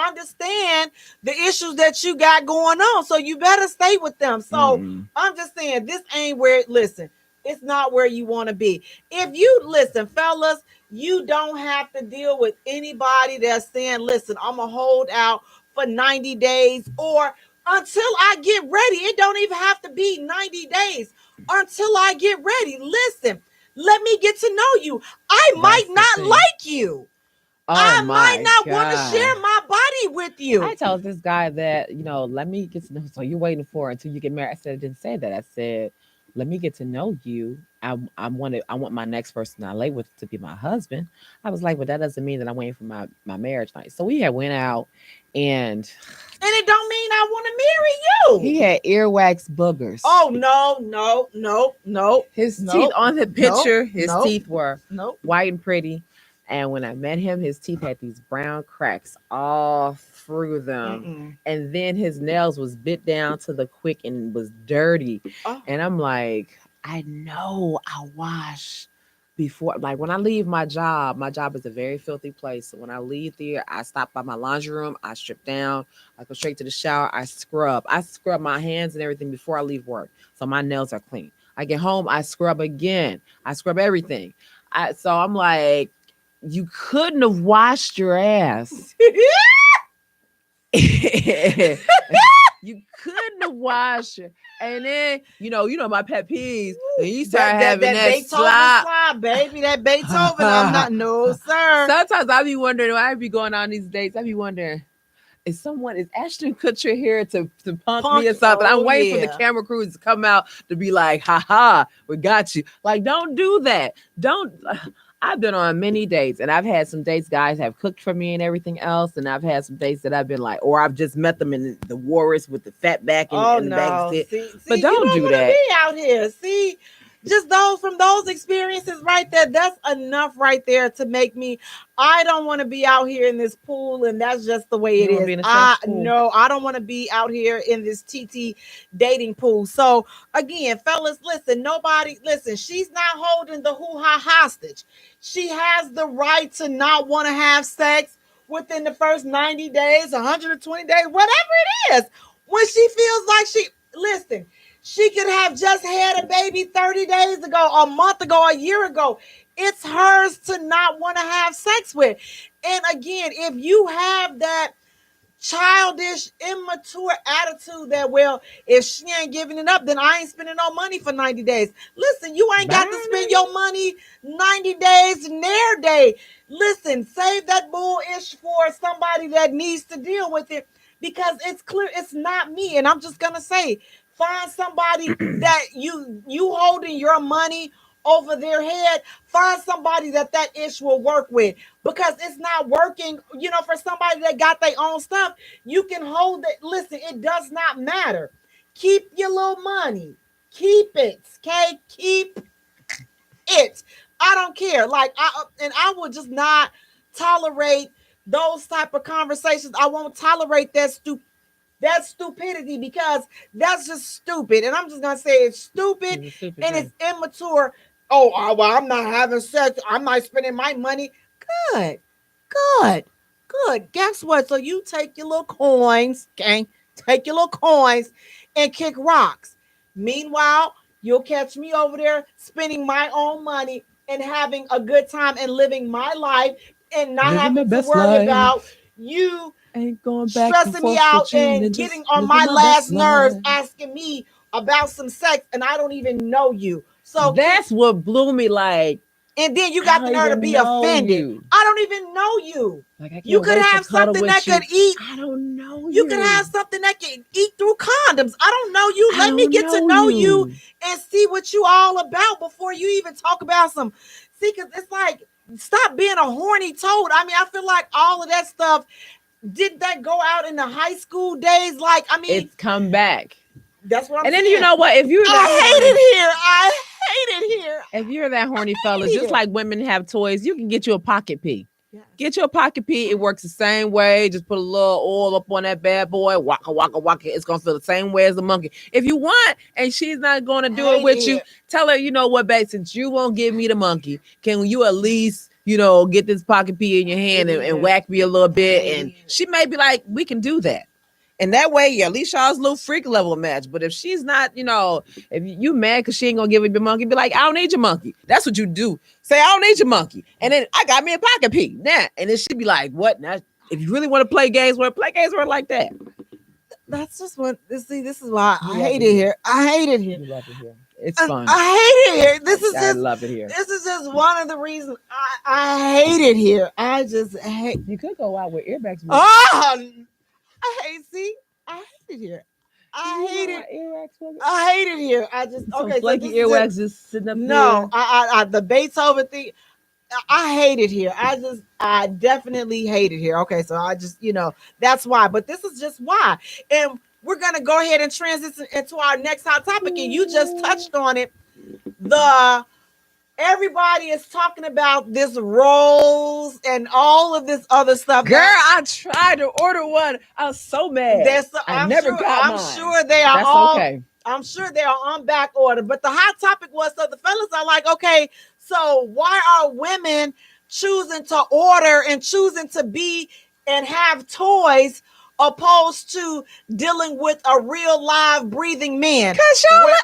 understand the issues that you got going on. So you better stay with them. So I'm just saying, this ain't where. Listen, it's not where you want to be. If you listen, fellas, you don't have to deal with anybody that's saying, "Listen, I'm gonna hold out for 90 days or until I get ready." It don't even have to be 90 days. Until I get ready. Listen, let me get to know you. I might not like you. I might not want to share my body with you. I told this guy that, let me get to know. So you're waiting for until you get married. I said, I didn't say that. I said, let me get to know you. I want my next person I lay with to be my husband. I was like, but that doesn't mean that I'm waiting for my marriage night. So we had went out and it don't mean I want to marry you. He had earwax boogers. Oh no. His teeth on the picture, his teeth were white and pretty. And when I met him, his teeth had these brown cracks all through them. And then his nails was bit down to the quick and was dirty. And I'm like, I know I wash before. Like when I leave my job is a very filthy place. So when I leave there, I stop by my laundry room, I strip down, I go straight to the shower, I scrub my hands and everything before I leave work. So my nails are clean. I get home, I scrub again. I scrub everything. So I'm like, you couldn't have washed your ass. You couldn't have washed it. And then, my pet peeves. And you start having that slide, baby. That Beethoven. I'm not, no, sir. Sometimes I be wondering, when I be going on these dates, I be wondering, is Ashton Kutcher here to punk me or something? I'm waiting for the camera crews to come out to be like, ha, we got you. Like, don't do that. I've been on many dates, and I've had some dates guys have cooked for me and everything else, and I've had some dates that I've been like, or I've just met them in the Walrus with the fat back and the back. But don't do that. Be out here. See, just from those experiences right there, that's enough right there to make me. I don't want to be out here in this pool, and that's just the way it is. No, I don't want to be out here in this TT dating pool. So again, fellas, listen, she's not holding the hoo-ha hostage. She has the right to not want to have sex within the first 90 days, 120 days, whatever it is. When she feels like listen, she could have just had a baby 30 days ago, a month ago, a year ago. It's hers to not want to have sex with. And again, if you have that childish, immature attitude that, well, if she ain't giving it up, then I ain't spending no money for 90 days. Listen, you ain't got to spend your money 90 days near day. Listen, save that bullish for somebody that needs to deal with it, because it's clear it's not me. And I'm just gonna say, find somebody that you holding your money over their head. Find somebody that ish will work with, because it's not working. For somebody that got their own stuff, you can hold it. Listen, it does not matter. Keep your little money. Keep it, okay? Keep it. I don't care. I will just not tolerate those type of conversations. I won't tolerate that stupidity, because that's just stupid. And I'm just gonna say it's stupid and it's immature. Oh, well, I'm not having sex. I'm not spending my money. Good. Guess what? So you take your little coins, okay? Take your little coins and kick rocks. Meanwhile, you'll catch me over there spending my own money and having a good time and living my life, and not having to worry about you ain't going back stressing me out and getting on my last nerves, asking me about some sex, and I don't even know you. So that's what blew me. Like, and then you got the nerve to be offended. I don't even know you. You could have something that could eat. I don't know you. You could have something that can eat through condoms. I don't know you. Let me get to know you and see what you all about before you even talk about some. See, because it's like, stop being a horny toad. I mean, I feel like all of that stuff, did that go out in the high school days? Like, I mean, it's come back. That's what I'm saying. And then you know what? If you're I hate it here. If you're that horny fella, just like women have toys, you can get you a pocket pee. Yes. Get you a pocket pee. It works the same way. Just put a little oil up on that bad boy. Waka, waka, waka. It's going to feel the same way as the monkey. If you want, and she's not going to do it with you, tell her, you know what, babe, since you won't give me the monkey, can you at least, get this pocket pee in your hand and whack me a little bit? And she may be like, we can do that. And that way, at least y'all's a little freak level match. But if she's not, if you mad because she ain't going to give you your monkey, be like, I don't need your monkey. That's what you do. Say, I don't need your monkey. And then I got me a pocket pee. Nah. And then she'd be like, what? Now, if you really want to play games, play games like that. That's just what, this is why I hate it here. I hate it here. You love it here. It's fun. I hate it here. I love it here. This is just one of the reasons I hate it here. I just hate. You could go out with earbags. I hate it here. I hate it here. I just flaky earwax just sitting up there. No, I the Beethoven thing. I hate it here. I definitely hate it here. Okay, so I just that's why. But this is just why, and we're gonna go ahead and transition into our next hot topic. And you just touched on it. Everybody is talking about this rolls and all of this other stuff. Girl, I tried to order one. I was so mad. I'm sure they are okay. I'm sure they are on back order. But the hot topic was, so the fellas are like, okay, so why are women choosing to order and choosing to be and have toys opposed to dealing with a real live breathing man? Because y'all are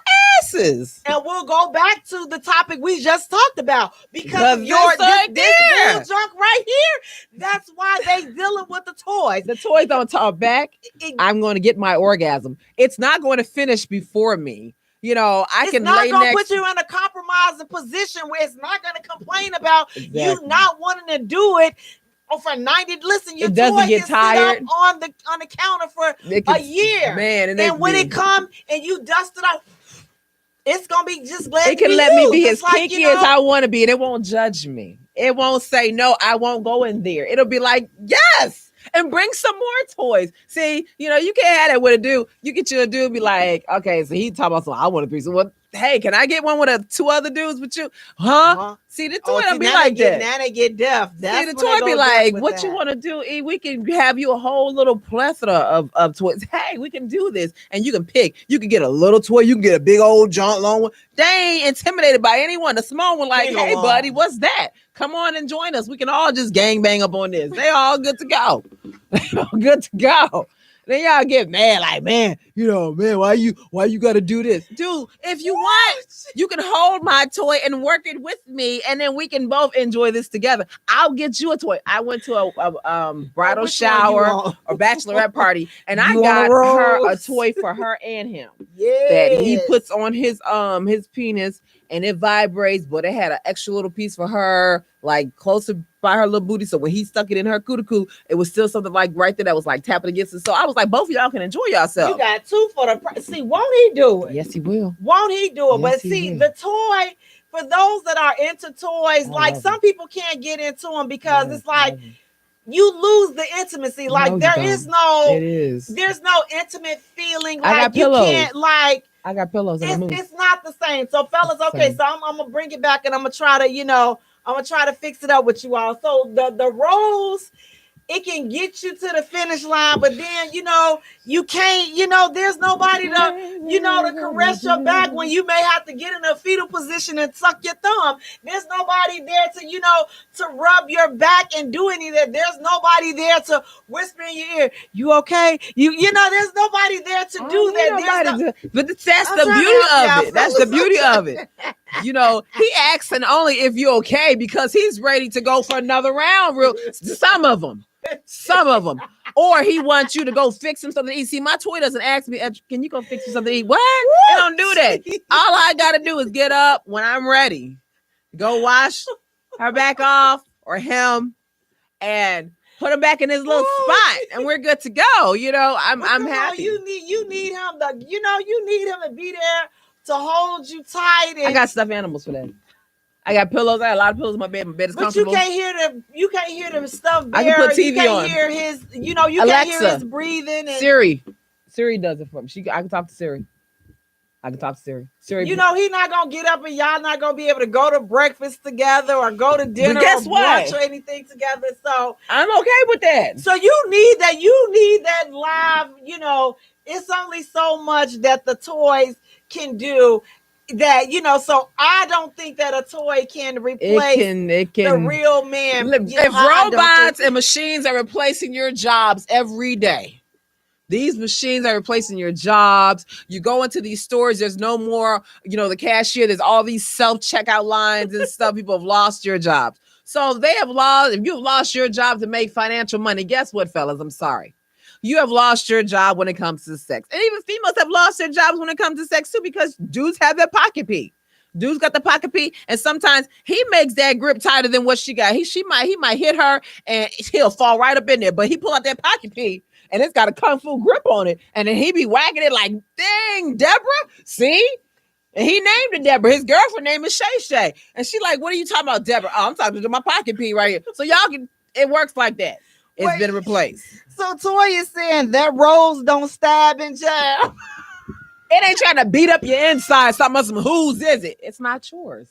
asses. And we'll go back to the topic we just talked about, because this bull junk right here, that's why they dealing with the toys. The toys don't talk back. I'm going to get my orgasm. It's not going to finish before me. I can lay next. It's not going to put you in a compromising position where it's not going to complain about you not wanting to do it. For 90, listen, your toy get tired on the counter for a year, man. And when it come and you dust it off, it's gonna be just glad. It can let me be as kinky as I want to be, and it won't judge me. It won't say no. I won't go in there. It'll be like yes, and bring some more toys. See, you can't have that with a dude. You get you a dude, be like, okay, so he talking about something. I want a threesome. Well, hey, can I get one with two other dudes with you? Huh? Uh-huh. See, the toy Oh, don't see, be now like they get, that. now they get deaf. That's See, the when they toy be go deaf like, with what you that. want to do? E? We can have you a whole little plethora of toys. Hey, we can do this. And you can pick. You can get a little toy. You can get a big old John long one. They ain't intimidated by anyone. The small one like, Ain't no hey, long. buddy, what's that? Come on and join us. We can all just gang bang up on this. They all good to go. They all good to go. Then y'all get mad, like, man, man, why you gotta do this? Dude, if you want, you can hold my toy and work it with me, and then we can both enjoy this together. I'll get you a toy. I went to a bridal Which one you shower want? or bachelorette party, and I You want a got her a rose? toy for her and him Yes. that he puts on his penis, and it vibrates, but it had an extra little piece for her, like closer by her little booty. So when he stuck it in her cootie, it was still something like right there that was like tapping against it. So I was like, both of y'all can enjoy yourself. You got two for the price. See, won't he do it? Yes, he will. Won't he do it? Yes, But he see, will. the toy, for those that are into toys, I like love some people can't get into them because it's like you lose the intimacy. Like No, you there don't. is no, It is. there's no intimate feeling. I got Like you pillows. can't like. I got pillows in the mood. It's not the same. So fellas, okay, Same. so I'm gonna bring it back and I'm gonna try to fix it up with you all. So the rose, it can get you to the finish line, but then you can't, there's nobody to caress your back when you may have to get in a fetal position and suck your thumb. There's nobody there to rub your back and do any of that. There's nobody there to whisper in your ear, you okay? There's nobody there to do that. But that's I'm the trying to beauty help of y'all, it. That's the fellas. beauty of it. He asking only if you're okay because he's ready to go for another round. Some of them. Or he wants you to go fix him something to eat. See, my toy doesn't ask me, can you go fix me something to eat? What? They don't do that. All I got to do is get up when I'm ready, go wash her back off or him, and put him back in his little spot, and we're good to go. I'm happy. You need him to be there to hold you tight. I got stuffed animals for that. I got pillows. I got a lot of pillows in my bed. My bed is comfortable. But you can't hear the stuff there. I can put TV you can't on. Hear his, you Alexa, can't hear his breathing. And Siri does it for me. I can talk to Siri. Siri. He's not gonna get up and y'all not gonna be able to go to breakfast together or go to dinner But guess or what? brunch or anything together. So I'm okay with that. So you need that live. It's only so much that the toys can do. That so I don't think that a toy can replace the real man. If robots and machines are replacing your jobs every day, these machines are replacing your jobs. You go into these stores, there's no more, the cashier. There's all these self-checkout lines and stuff. People have lost your jobs. So if you've lost your job to make financial money, guess what, fellas? I'm sorry. You have lost your job when it comes to sex. And even females have lost their jobs when it comes to sex too, because dudes have their pocket P. Dude's got the pocket P, and sometimes he makes that grip tighter than what she got. He might hit her and he'll fall right up in there, but he pull out that pocket P and it's got a kung fu grip on it, and then he be whacking it like, dang, Deborah, see? And he named it Deborah. His girlfriend name is Shay. And she like, what are you talking about, Deborah? Oh, I'm talking to my pocket P right here. So it works like that. It's been replaced. So Toy is saying that rose don't stab and jab. It ain't trying to beat up your inside. Some whose is it? It's not yours.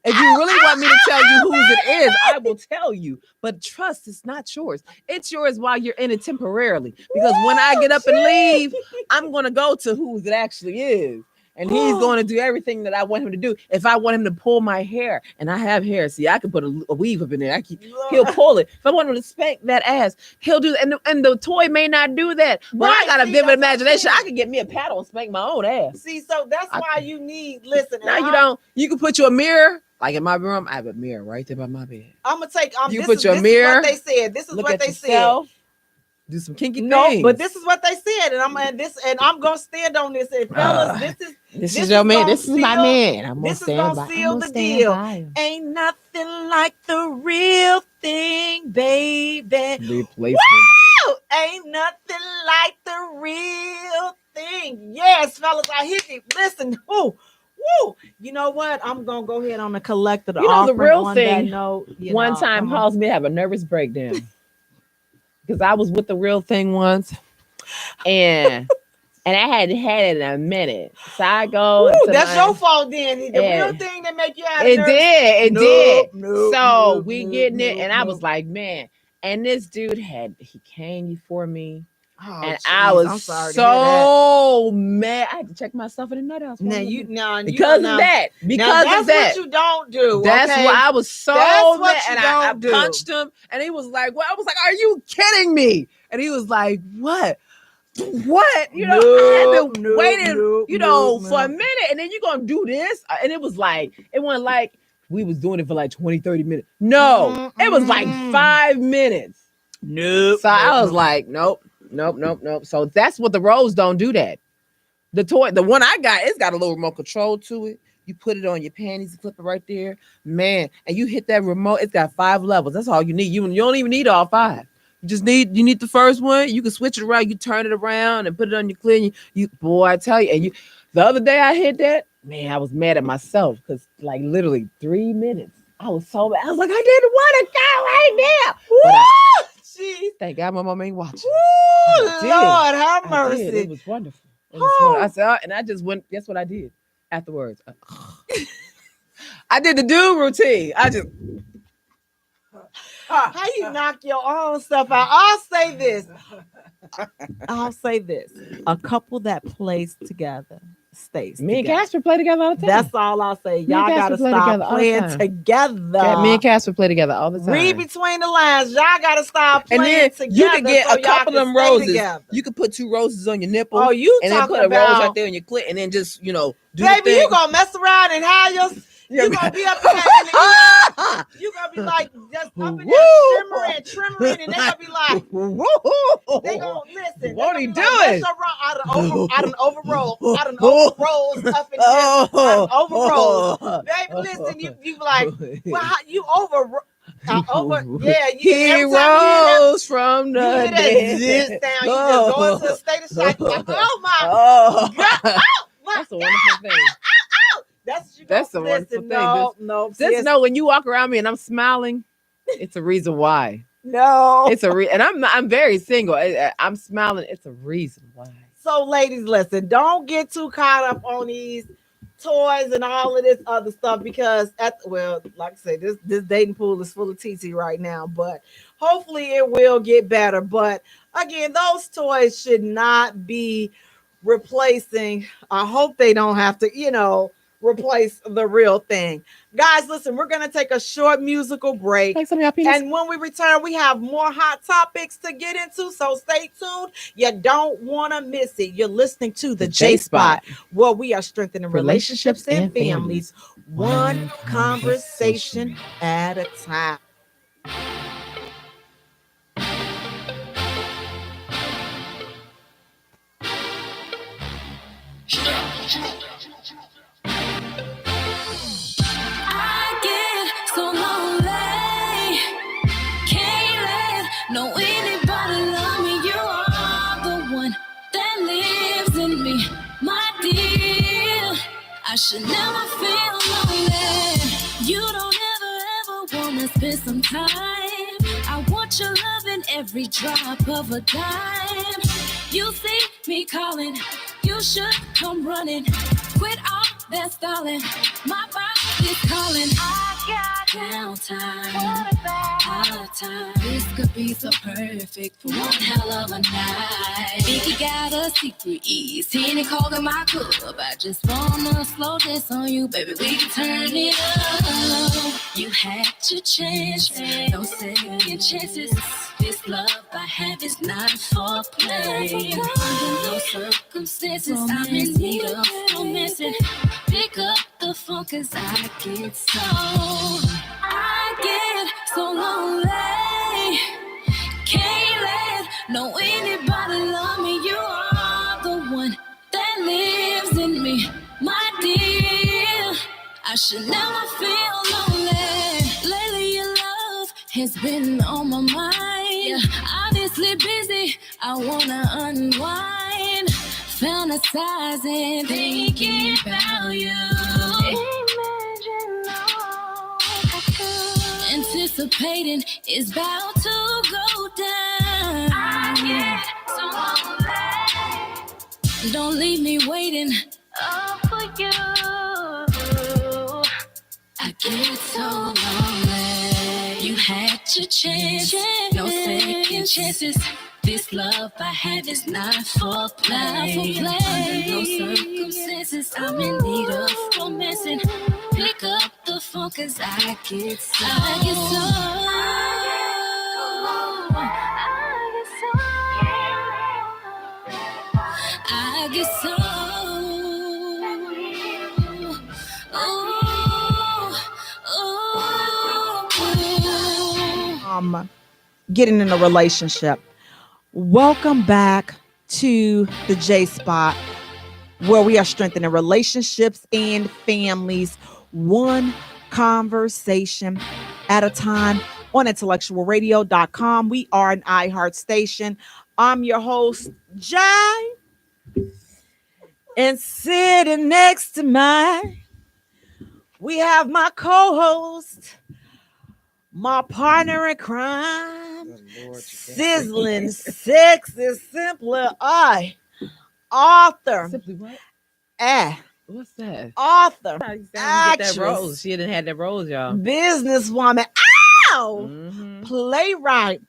If you really want me to tell you whose it is, I will tell you. But trust, it's not yours. It's yours while you're in it temporarily. Because when I get up and leave, I'm going to go to whose it actually is. And he's going to do everything that I want him to do. If I want him to pull my hair, and I have hair, see, I can put a weave up in there. He'll pull it. If I want him to spank that ass, he'll do that. And the toy may not do that. But I got a vivid imagination. I can get me a paddle and spank my own ass. See, so that's why you need, listen. Now you don't. You can put you a mirror. Like in my room, I have a mirror right there by my bed. I'm going to take, you put your mirror. This is what they said. This is what they said. Do some kinky things. No, but this is what they said, and I'm gonna stand on this. And fellas, this is your man. This is my man. I'm gonna stand by. Seal the deal. Ain't nothing like the real thing, baby. Replacement. Woo! Ain't nothing like the real thing. Yes, fellas, I hit it. Listen, woo. You know what? I'm gonna go ahead on the collector. The real thing. One time uh-huh. caused me to have a nervous breakdown. Because I was with the real thing once, and and I hadn't had it in a minute. So I go. Ooh, that's your fault then. The real thing that make you out of nerves. It did. So Nope, we getting it, and I was like, man. And this dude he came before me. Oh, and geez, I was so mad. I had to check myself in the nut house. Because of that. That's what you don't do. That's okay? why I was so mad. And I punched him. And he was like, "What?" I was like, "Are you kidding me?" And he was like, "What? What?" I had been waiting, for a minute. And then you're going to do this? And it was like, it wasn't like we was doing it for like 20, 30 minutes. No, it was like 5 minutes. Nope. So I was like, nope. So that's what the Rose don't do that. The one I got, it's got a little remote control to it. You put it on your panties, you flip it right there, man. And you hit that remote. It's got 5 levels. That's all you need. You don't even need all 5. You need the first one. You can switch it around. You turn it around and put it on your clear. Boy, I tell you. And the other day I hit that, man, I was mad at myself because like literally 3 minutes. I was so mad. I was like, I didn't want to go right now. Thank God my mom ain't watching. Ooh, Lord, have mercy. It was wonderful. I said, and I just went. Guess what I did afterwards? I did the dude routine. How you knock your own stuff out? I'll say this. A couple that plays together stays Me together. and Casper play together all the time. That's all I'll say. Y'all gotta stop playing together. Me and Casper play together all the time. Read between the lines. Y'all gotta stop playing together. You can get a couple of them roses. Together. You can put 2 roses on your nipple. Oh, you and talking then put a about, rose right there on your clit, and then just do baby, the thing. you gonna mess around and have your. You gonna be up in that. You gonna be like just up in there shimmering, and they gonna be like, they gonna listen. Won't he do it? I done overrolled up in here. I done overrolled. Baby, listen, you be like, well, how, you over. Yeah, he rose from the dead. You just go into a state of shock. Like, oh my God. That's a wonderful thing. That's a wonderful thing. No. Just know when you walk around me and I'm smiling, it's a reason why. No, it's and I'm very single. I'm smiling. It's a reason why. So, ladies, listen. Don't get too caught up on these toys and all of this other stuff because, like I say, this dating pool is full of TT right now. But hopefully, it will get better. But again, those toys should not be replacing. I hope they don't have to, replace the real thing. Guys, listen, we're going to take a short musical break. And when we return, we have more hot topics to get into. So stay tuned. You don't want to miss it. You're listening to the J Spot, where we are strengthening relationships and families, one conversation at a time. No anybody love me, you are the one that lives in me, my dear. I should never feel lonely. You don't ever wanna spend some time. I want your love in every drop of a dime. You see me calling, you should come running. Quit all that stalling, my body's calling. I got downtime, out of time. This could be so perfect for one hell of a night. Think you got a secret ease, Henny Coke in my cup. I just wanna slow this on you, baby, we can turn it up. You had your chance, no second chances. This love I have is not for play. Under no circumstances, I'm in need of romancing. Pick up the phone, cause I get so lonely. Can't let no anybody love me. You are the one that lives in me, my dear. I should never feel lonely. Lately your love has been on my mind. Obviously busy, I wanna unwind. Fantasizing, thinking about you. Imagine all I could. Anticipating is about to go down. I get so lonely. Don't leave me waiting all for you. I get so lonely. You had your chance, no second chances. This love I have is not for play. Under no circumstances, I'm in need of romancing. Pick up the phone 'cause I get so. I get so. Getting in a relationship. Welcome back to the J Spot, where we are strengthening relationships and families, one conversation at a time on IntellectualRadio.com. We are an iHeart station. I'm your host, Jaye. And sitting next to mine, we have my co-host, my partner in crime, sizzling, sexy, simply author. Simply what? What's that? Author. Get Actress. that rose. She didn't have that rose, y'all. Businesswoman. Ow! Mm-hmm. Playwright.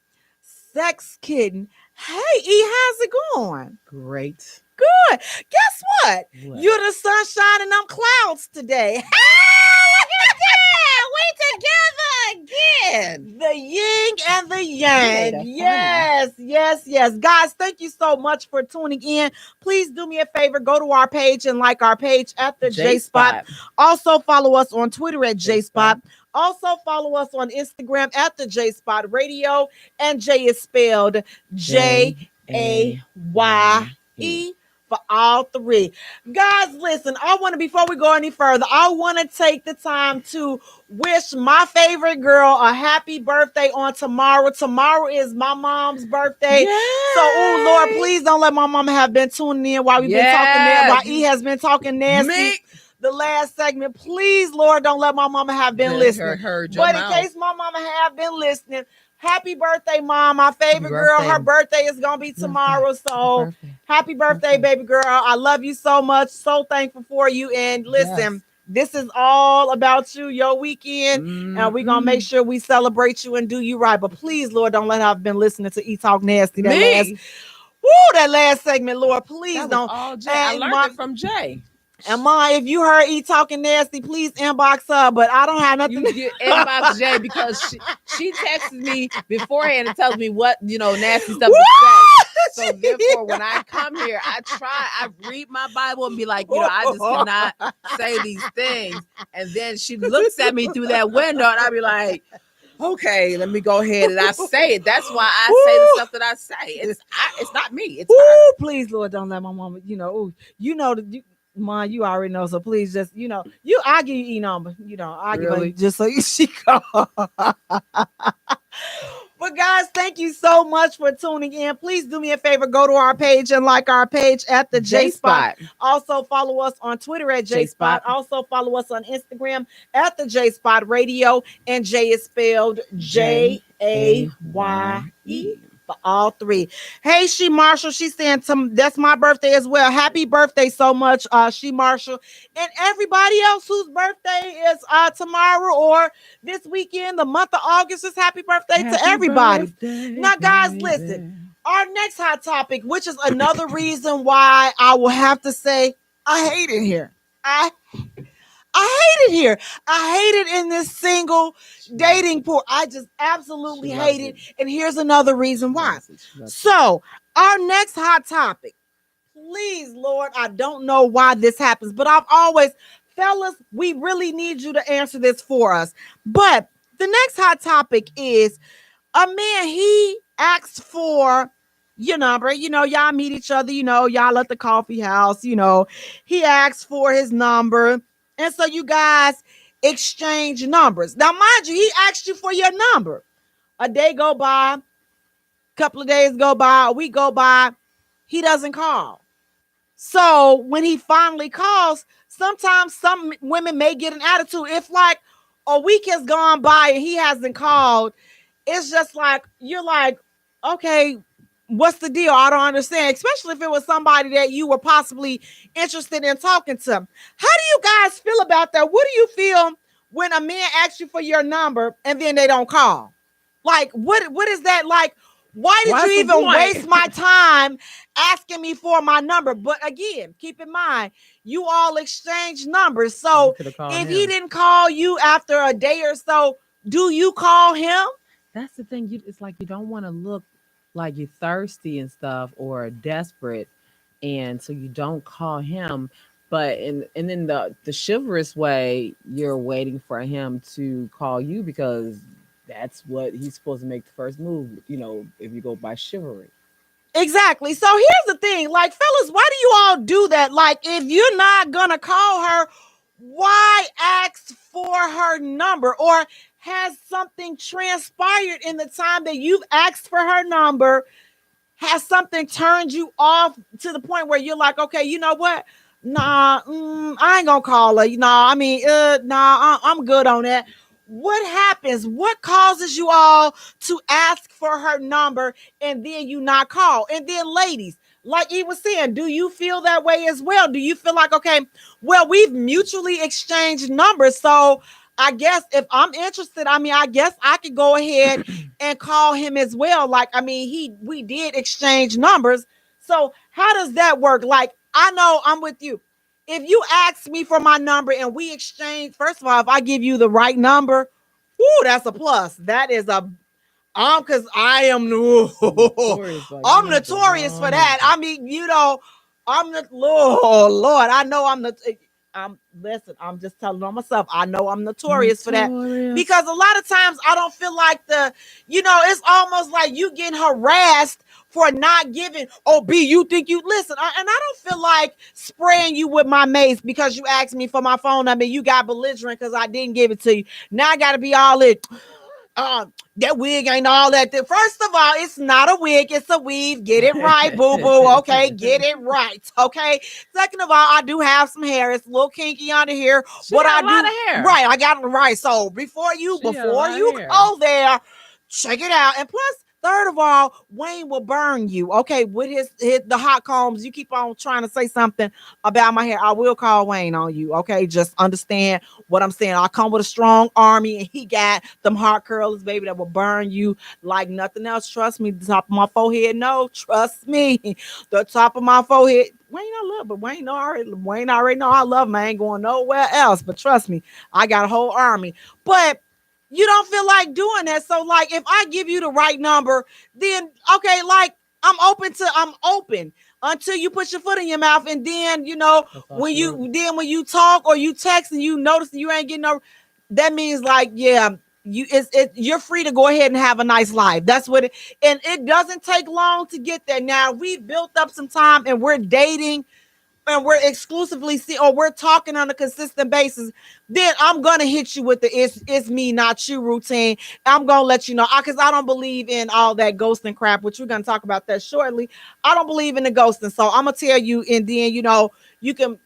Sex kitten. Hey, E, how's it going? Great. Good. Guess what? What? You're the sunshine in them clouds today. Look at that. We together again. The yin and the yang. Yeah, Yes. Guys, thank you so much for tuning in. Please do me a favor. Go to our page and like our page at the J Spot. Also follow us on Twitter at J Spot. Also follow us on Instagram at the J Spot Radio. And Jay is spelled Jaye for all three. Guys, listen, before we go any further, I want to take the time to wish my favorite girl a happy birthday on tomorrow. Tomorrow is my mom's birthday. Yay! So, oh Lord, please don't let my mama have been tuning in while we've been talking there, while E has been talking nasty. The last segment, please, Lord, don't let my mama have been listening. But in case my mama have been listening, happy birthday, Mom. My favorite girl. Her birthday is going to be tomorrow. So happy birthday, baby girl. I love you so much. So thankful for you. And listen, this is all about you, your weekend. And we're going to make sure we celebrate you and do you right. But please, Lord, don't let her have been listening to E Talk Nasty. That last segment, Lord. Please don't. All Jay. I learned it from Jay. And Ma, if you heard E talking nasty, please inbox her. But I don't have nothing. You inbox Jay because she texts me beforehand and tells me what nasty stuff to say. So therefore, when I come here, I read my Bible and be like, I just cannot say these things. And then she looks at me through that window, and I be like, okay, let me go ahead and I say it. That's why I say the stuff that I say. It's not me. It's her. Please, Lord, don't let my mama. Ma, you already know, so please just, I'll give you E number, I'll give her just so she call. But guys, thank you so much for tuning in. Please do me a favor, go to our page and like our page at the J Spot. Also follow us on Twitter at J Spot. Also follow us on Instagram at the J Spot Radio, and Jay is spelled Jaye for all three. Hey, She Marshall, she's saying that's my birthday as well. Happy birthday so much, She Marshall. And everybody else whose birthday is tomorrow or this weekend, the month of August, is happy birthday to everybody. Now, guys, listen. Our next hot topic, which is another reason why I will have to say I hate it here. I hate it here. I hate it in this single dating pool. I just absolutely hate it. And here's another reason why. So, our next hot topic. Please, Lord, I don't know why this happens, but I've always, fellas, we really need you to answer this for us. But the next hot topic is a man, he asks for your number. Y'all meet each other, y'all at the coffee house, he asks for his number. And so you guys exchange numbers. Now, mind you, he asked you for your number. A day go by, a couple of days go by, a week go by, he doesn't call. So when he finally calls, sometimes some women may get an attitude. If like a week has gone by and he hasn't called, it's just like, you're like, okay, what's the deal? I don't understand, especially if it was somebody that you were possibly interested in talking to. How do you guys feel about that? What do you feel when a man asks you for your number and then they don't call? Like, what is that like? Why did you What's the even point? waste my time asking me for my number? But again, keep in mind, you all exchange numbers. You So could have called if he him. didn't call you after a day or so, do you call him? That's the thing. It's like you don't want to look like you're thirsty and stuff or desperate, and so you don't call him. But and then the chivalrous way, you're waiting for him to call you because that's what he's supposed to make the first move. If you go by chivalry. Exactly. So here's the thing, like, fellas, why do you all do that? Like, if you're not gonna call her, why ask for her number? Or has something transpired in the time that you've asked for her number? Has something turned you off to the point where you're like, okay, you know what? Nah, I ain't gonna call her. Nah, I mean, nah, I'm good on that. What happens? What causes you all to ask for her number and then you not call? And then, ladies, like he was saying, do you feel that way as well? Do you feel like, okay, well, we've mutually exchanged numbers, so I guess if I'm interested, I mean, I guess I could go ahead and call him as well. Like, I mean, we did exchange numbers. So how does that work? Like, I know I'm with you. If you ask me for my number and we exchange, first of all, if I give you the right number, whoo, that's a plus. That is a because I am Notorious, like, I'm you got the notorious for wrong that. number. I mean, I'm the Lord. I know I'm the listen, I'm just telling on myself. I know I'm notorious for that. Notorious. Because a lot of times I don't feel like it's almost like you getting harassed for not giving. Oh, B, you think you listen. And I don't feel like spraying you with my mace because you asked me for my phone number. You got belligerent because I didn't give it to you. Now I got to be all it. That wig ain't all that. First of all, it's not a wig, it's a weave. Get it right, boo boo. Okay, get it right. Okay. Second of all, I do have some hair. It's a little kinky under here. She What got I a lot do, of hair. right? I got it right. So before you She got a lot of hair. go there, check it out. And plus, third of all, Wayne will burn you. Okay, with his the hot combs. You keep on trying to say something about my hair. I will call Wayne on you. Okay, just understand what I'm saying. I come with a strong army, and he got them hot curlers, baby, that will burn you like nothing else. Trust me, the top of my forehead. No, trust me, the top of my forehead. Wayne, I love, but Wayne already know I love him. I ain't going nowhere else. But trust me, I got a whole army. But you don't feel like doing that. So, like, if I give you the right number, then okay, like I'm open until you put your foot in your mouth, and then when you talk or you text and you notice you ain't getting no, that means like you're free to go ahead and have a nice life. That's what and it doesn't take long to get there. Now we built up some time and we're dating and we're exclusively see or we're talking on a consistent basis, then I'm gonna hit you with the it's me, not you routine. I'm gonna let you know because I don't believe in all that ghosting crap, which we're gonna talk about that shortly. I don't believe in the ghosting. So I'm gonna tell you, and then you can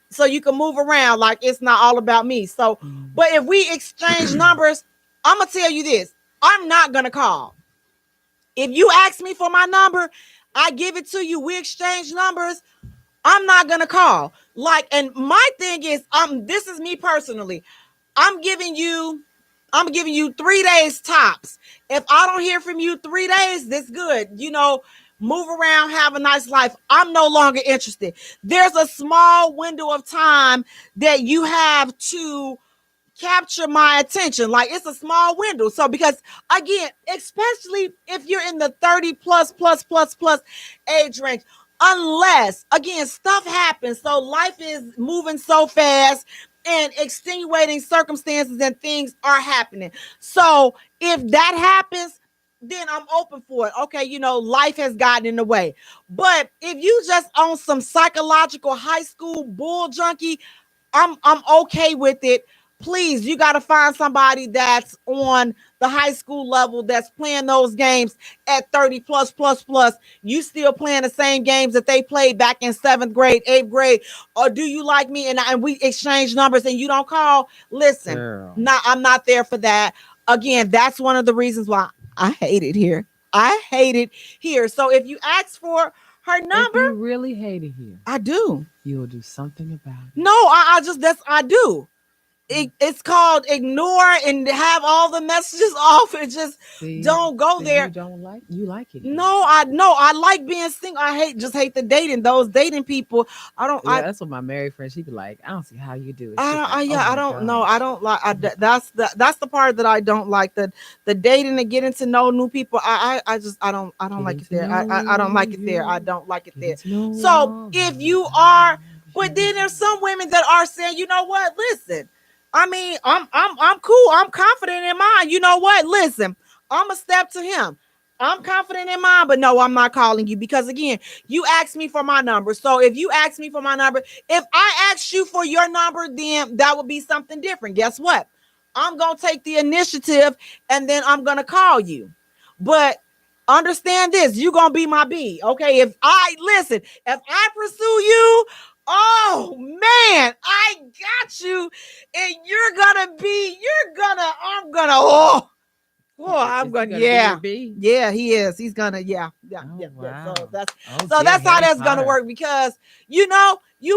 move around like it's not all about me. So, but if we exchange numbers, I'm gonna tell you this. I'm not gonna call. If you ask me for my number, I give it to you, we exchange numbers. I'm not gonna call. Like, and my thing is, this is me personally. I'm giving you 3 days tops. If I don't hear from you 3 days, that's good. Move around, have a nice life. I'm no longer interested. There's a small window of time that you have to capture my attention. Like, it's a small window. So because again, especially if you're in the 30 plus age range, unless again stuff happens, so life is moving so fast and extenuating circumstances and things are happening. So if that happens, then I'm open for it. Okay, life has gotten in the way. But if you just on some psychological high school bull junkie, I'm okay with it. Please, you got to find somebody that's on the high school level that's playing those games at 30 plus. You still playing the same games that they played back in 7th grade, 8th grade. Or do you like me and we exchange numbers and you don't call? Listen, Girl. I'm not there for that. Again, that's one of the reasons why I hate it here. I hate it here. So if you ask for her If number, you really hate it here, I do. you'll do something about it. No, I do. It's called ignore and have all the messages off and just don't go there. You like it. No, I like being single. I hate the dating. Those dating people. I don't. Yeah, that's what my married friend. She'd be like, I don't see how you do it. I don't know. I don't like. That's the part that I don't like. The dating and getting to know new people. I don't like it there. I don't like it there. I don't like it there. So if you are, but then there's some women that are saying, you know what? Listen, I mean, I'm cool. I'm confident in mine. You know what? Listen, I'm a step to him. I'm confident in mine, but no, I'm not calling you because again, you asked me for my number. So if you ask me for my number, if I asked you for your number, then that would be something different. Guess what? I'm going to take the initiative and then I'm going to call you. But understand this, you're going to be my B. Okay. If I pursue you, oh man, I got you. And I'm gonna yeah, he is. He's gonna yeah. Wow. So that's how that's gonna work because you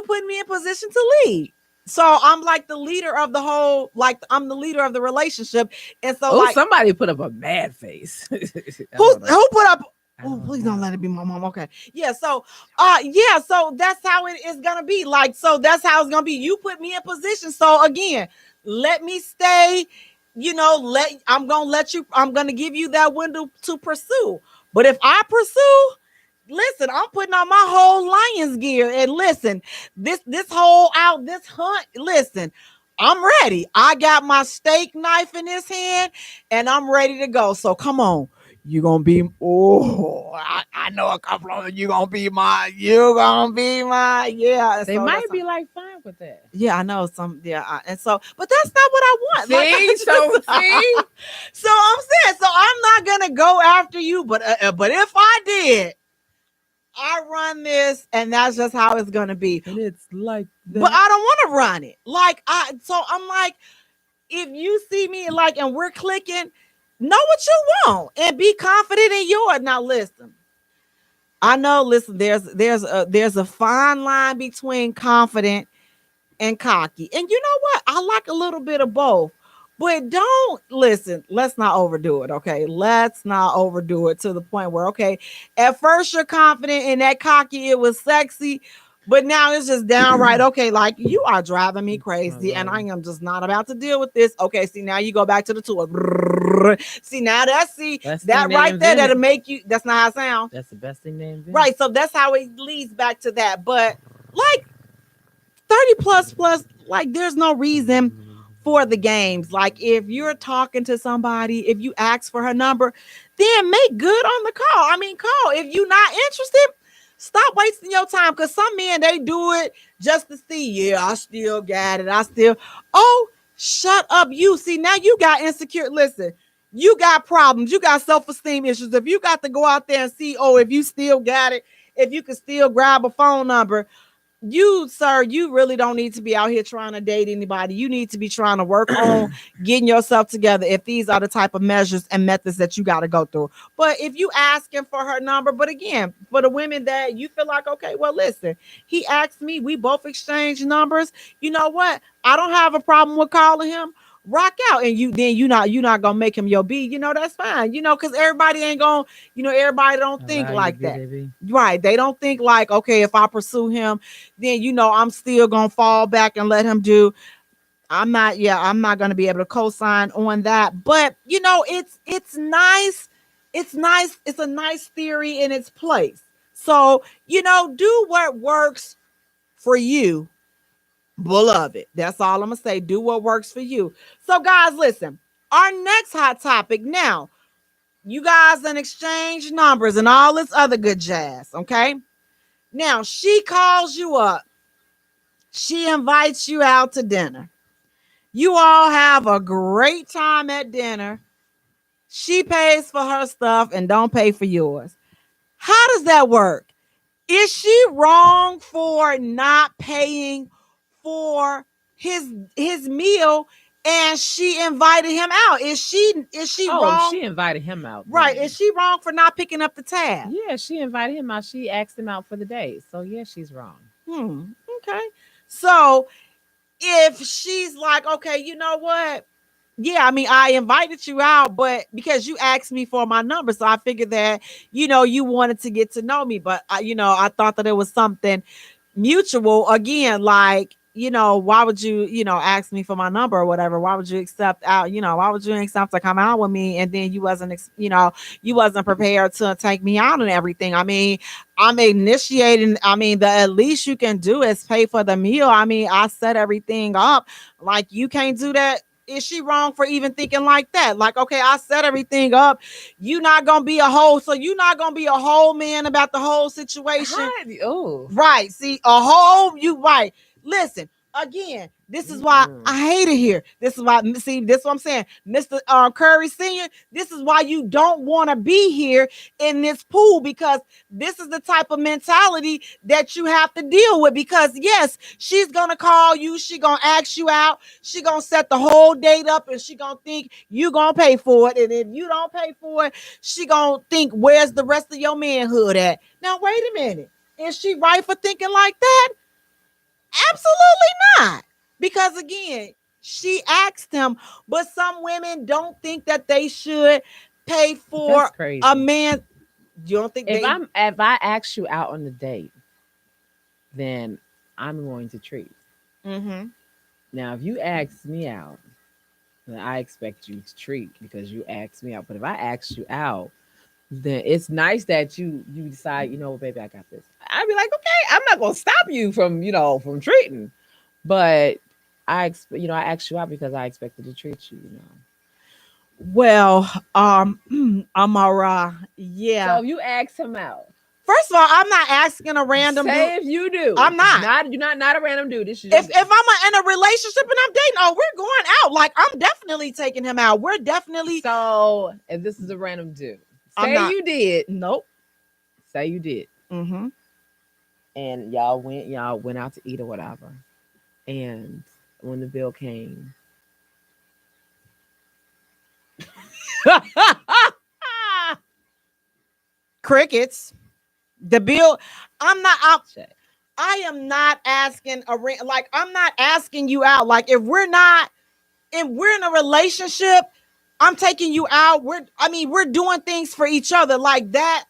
put me in position to lead. So I'm like the leader of the whole, like I'm the leader of the relationship. And so somebody put up a mad face. who put up? Oh, please don't let it be my mom. Okay. Yeah. So so that's how it is gonna be. Like, so that's how it's gonna be. You put me in position. So again, let me stay. I'm gonna give you that window to pursue. But if I pursue, listen, I'm putting on my whole lion's gear. And listen, this hunt, listen, I'm ready. I got my steak knife in this hand and I'm ready to go. So come on. I know a couple of them. You're gonna be my, yeah. They might be like fine with that. Yeah, I know some. Yeah, and so, but that's not what I want. So I'm saying, so I'm not gonna go after you, but if I did, I run this, and that's just how it's gonna be. And it's like that. But I don't want to run it. So I'm like, if you see me like, and we're clicking, know what you want and be confident in yours. Now listen, I know. Listen, there's a fine line between confident and cocky, and you know what? I like a little bit of both. But let's not overdo it. Okay. Let's not overdo it to the point where, okay, at first you're confident and that cocky, it was sexy, but now it's just downright, okay, like you are driving me crazy and I am just not about to deal with this. Okay. See, now you go back to the tour. See, now that right there, that'll make you, that's not how it sounds. That's the best thing they invented. Right. So that's how it leads back to that. But like 30 plus, like there's no reason for the games. Like if you're talking to somebody, if you ask for her number, then make good on the call. I mean, call. If you're not interested, stop wasting your time. Because some men, they do it just to see, yeah, I still got it. Shut up. You see, now you got insecure. Listen, you got problems. You got self-esteem issues. If you got to go out there and see, if you still got it, if you can still grab a phone number, you really don't need to be out here trying to date anybody. You need to be trying to work on getting yourself together if these are the type of measures and methods that you got to go through. But if you asking for her number, but again, for the women that you feel like, okay, well, listen, he asked me, we both exchange numbers. You know what? I don't have a problem with calling him. Rock out, and you're not gonna make him your B. That's fine. Because everybody ain't gonna. Everybody don't think like that, right? They don't think like, okay, if I pursue him, then I'm still gonna fall back and let him do. I'm not gonna be able to co-sign on that. But it's nice. It's nice. It's a nice theory in its place. So do what works for you. Beloved, that's all I'm gonna say. Do what works for you. So guys, listen, our next hot topic now, you guys done exchange numbers and all this other good jazz. Okay, now she calls you up, she invites you out to dinner, you all have a great time at dinner, she pays for her stuff and don't pay for yours. How does that work? Is she wrong for not paying for his meal and she invited him out. Is she wrong? She invited him out. Right. Then. Is she wrong for not picking up the tab? Yeah, she invited him out. She asked him out for the date. So yeah, she's wrong. Okay. So if she's like, okay, you know what? Yeah, I mean, I invited you out, but because you asked me for my number, so I figured that, you wanted to get to know me, but I thought that it was something mutual. Again, like, why would you, ask me for my number or whatever? Why would you accept out, why would you accept to come out with me? And then you wasn't prepared to take me out and everything. I mean, I'm initiating. I mean, the least you can do is pay for the meal. I mean, I set everything up. Like, you can't do that. Is she wrong for even thinking like that? Like, okay, I set everything up. You're not gonna be a whole, so you're not gonna be a whole man about the whole situation. Oh, right. See, a whole you right. Listen, again, this is why I hate it here. This is why, see, this is what I'm saying. Mr. Curry Sr., this is why you don't want to be here in this pool, because this is the type of mentality that you have to deal with. Because yes, she's going to call you. She going to ask you out. She going to set the whole date up, and she going to think you going to pay for it. And if you don't pay for it, she going to think, where's the rest of your manhood at? Now, wait a minute. Is she right for thinking like that? Absolutely not. Because again, she asked him, but some women don't think that they should pay for a man. You don't think if I ask you out on the date, then I'm going to treat. Mm-hmm. Now, if you ask me out, then I expect you to treat because you asked me out. But if I ask you out, then it's nice that you decide, baby, I got this. I'd be like, okay, I'm not gonna stop you from from treating, but I asked you out because I expected to treat you. Well, Amara, yeah. So if you ask him out, first of all, I'm not asking a random dude. If you do, I'm not. You're not a random dude. This is if I'm in a relationship and I'm dating, we're going out. Like, I'm definitely taking him out. We're definitely. So if this is a random dude, say you did. Nope. Say you did. Mm-hmm. And y'all went out to eat or whatever. And when the bill came, crickets. The bill. I am not asking I'm not asking you out. Like, if we're in a relationship, I'm taking you out. We're doing things for each other. Like that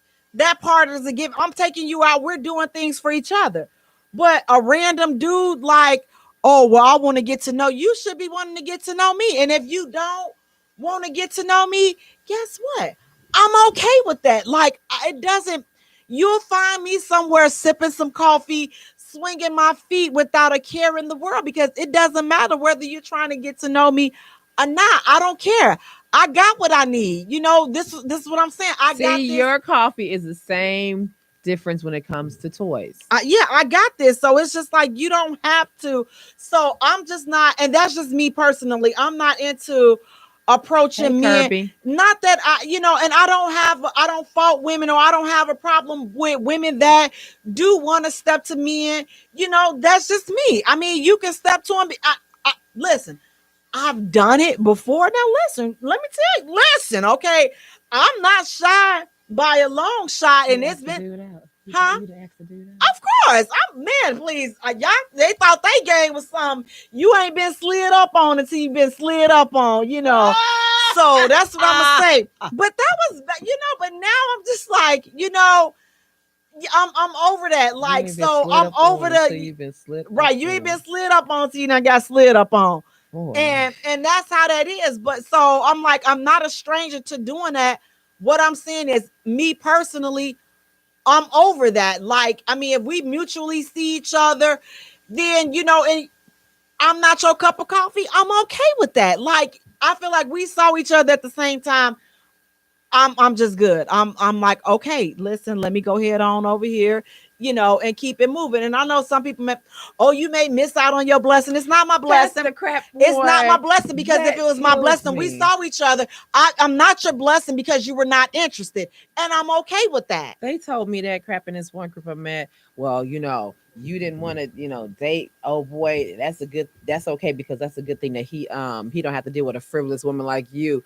part is a gift. I'm taking you out. We're doing things for each other. But a random dude, like, oh, well, I want to get to know you. Should be wanting to get to know me. And if you don't want to get to know me, guess what? I'm okay with that. Like, you'll find me somewhere sipping some coffee, swinging my feet without a care in the world, because it doesn't matter whether you're trying to get to know me or not. I don't care. I got what I need. This is what I'm saying. I got this. Your coffee is the same difference when it comes to toys. Yeah, I got this. So it's just like, you don't have to. So I'm just not, and that's just me personally. I'm not into approaching men. Kirby. Not that and I don't fault women, or I don't have a problem with women that do want to step to men. That's just me. I mean, you can step to them. Listen, I've done it before. Now listen, let me tell you. Listen, okay, I'm not shy by a long shot, and it's been, huh? Of course, man. Please, y'all. They thought they game was something. You ain't been slid up on until you been slid up on. So that's what I'm gonna say. But that was, But now I'm just like, I'm over that. Like, so I'm over the. You've been slid right. You ain't been slid up on until you done got slid up on. Oh. And that's how that is. But so I'm like, I'm not a stranger to doing that. What I'm saying is, me personally, I'm over that. Like, if we mutually see each other, then, and I'm not your cup of coffee, I'm okay with that. Like, I feel like we saw each other at the same time. I'm just good. I'm like, okay, listen, let me go head on over here, and keep it moving. And I know some people you may miss out on your blessing. It's not my blessing. That's the crap, boy. It's not my blessing, because if it was my blessing, we saw each other. I'm not your blessing because you were not interested. And I'm okay with that. They told me that crap in this one group of men. Well, you didn't want to, date. Oh boy, that's okay, because that's a good thing that he don't have to deal with a frivolous woman like you.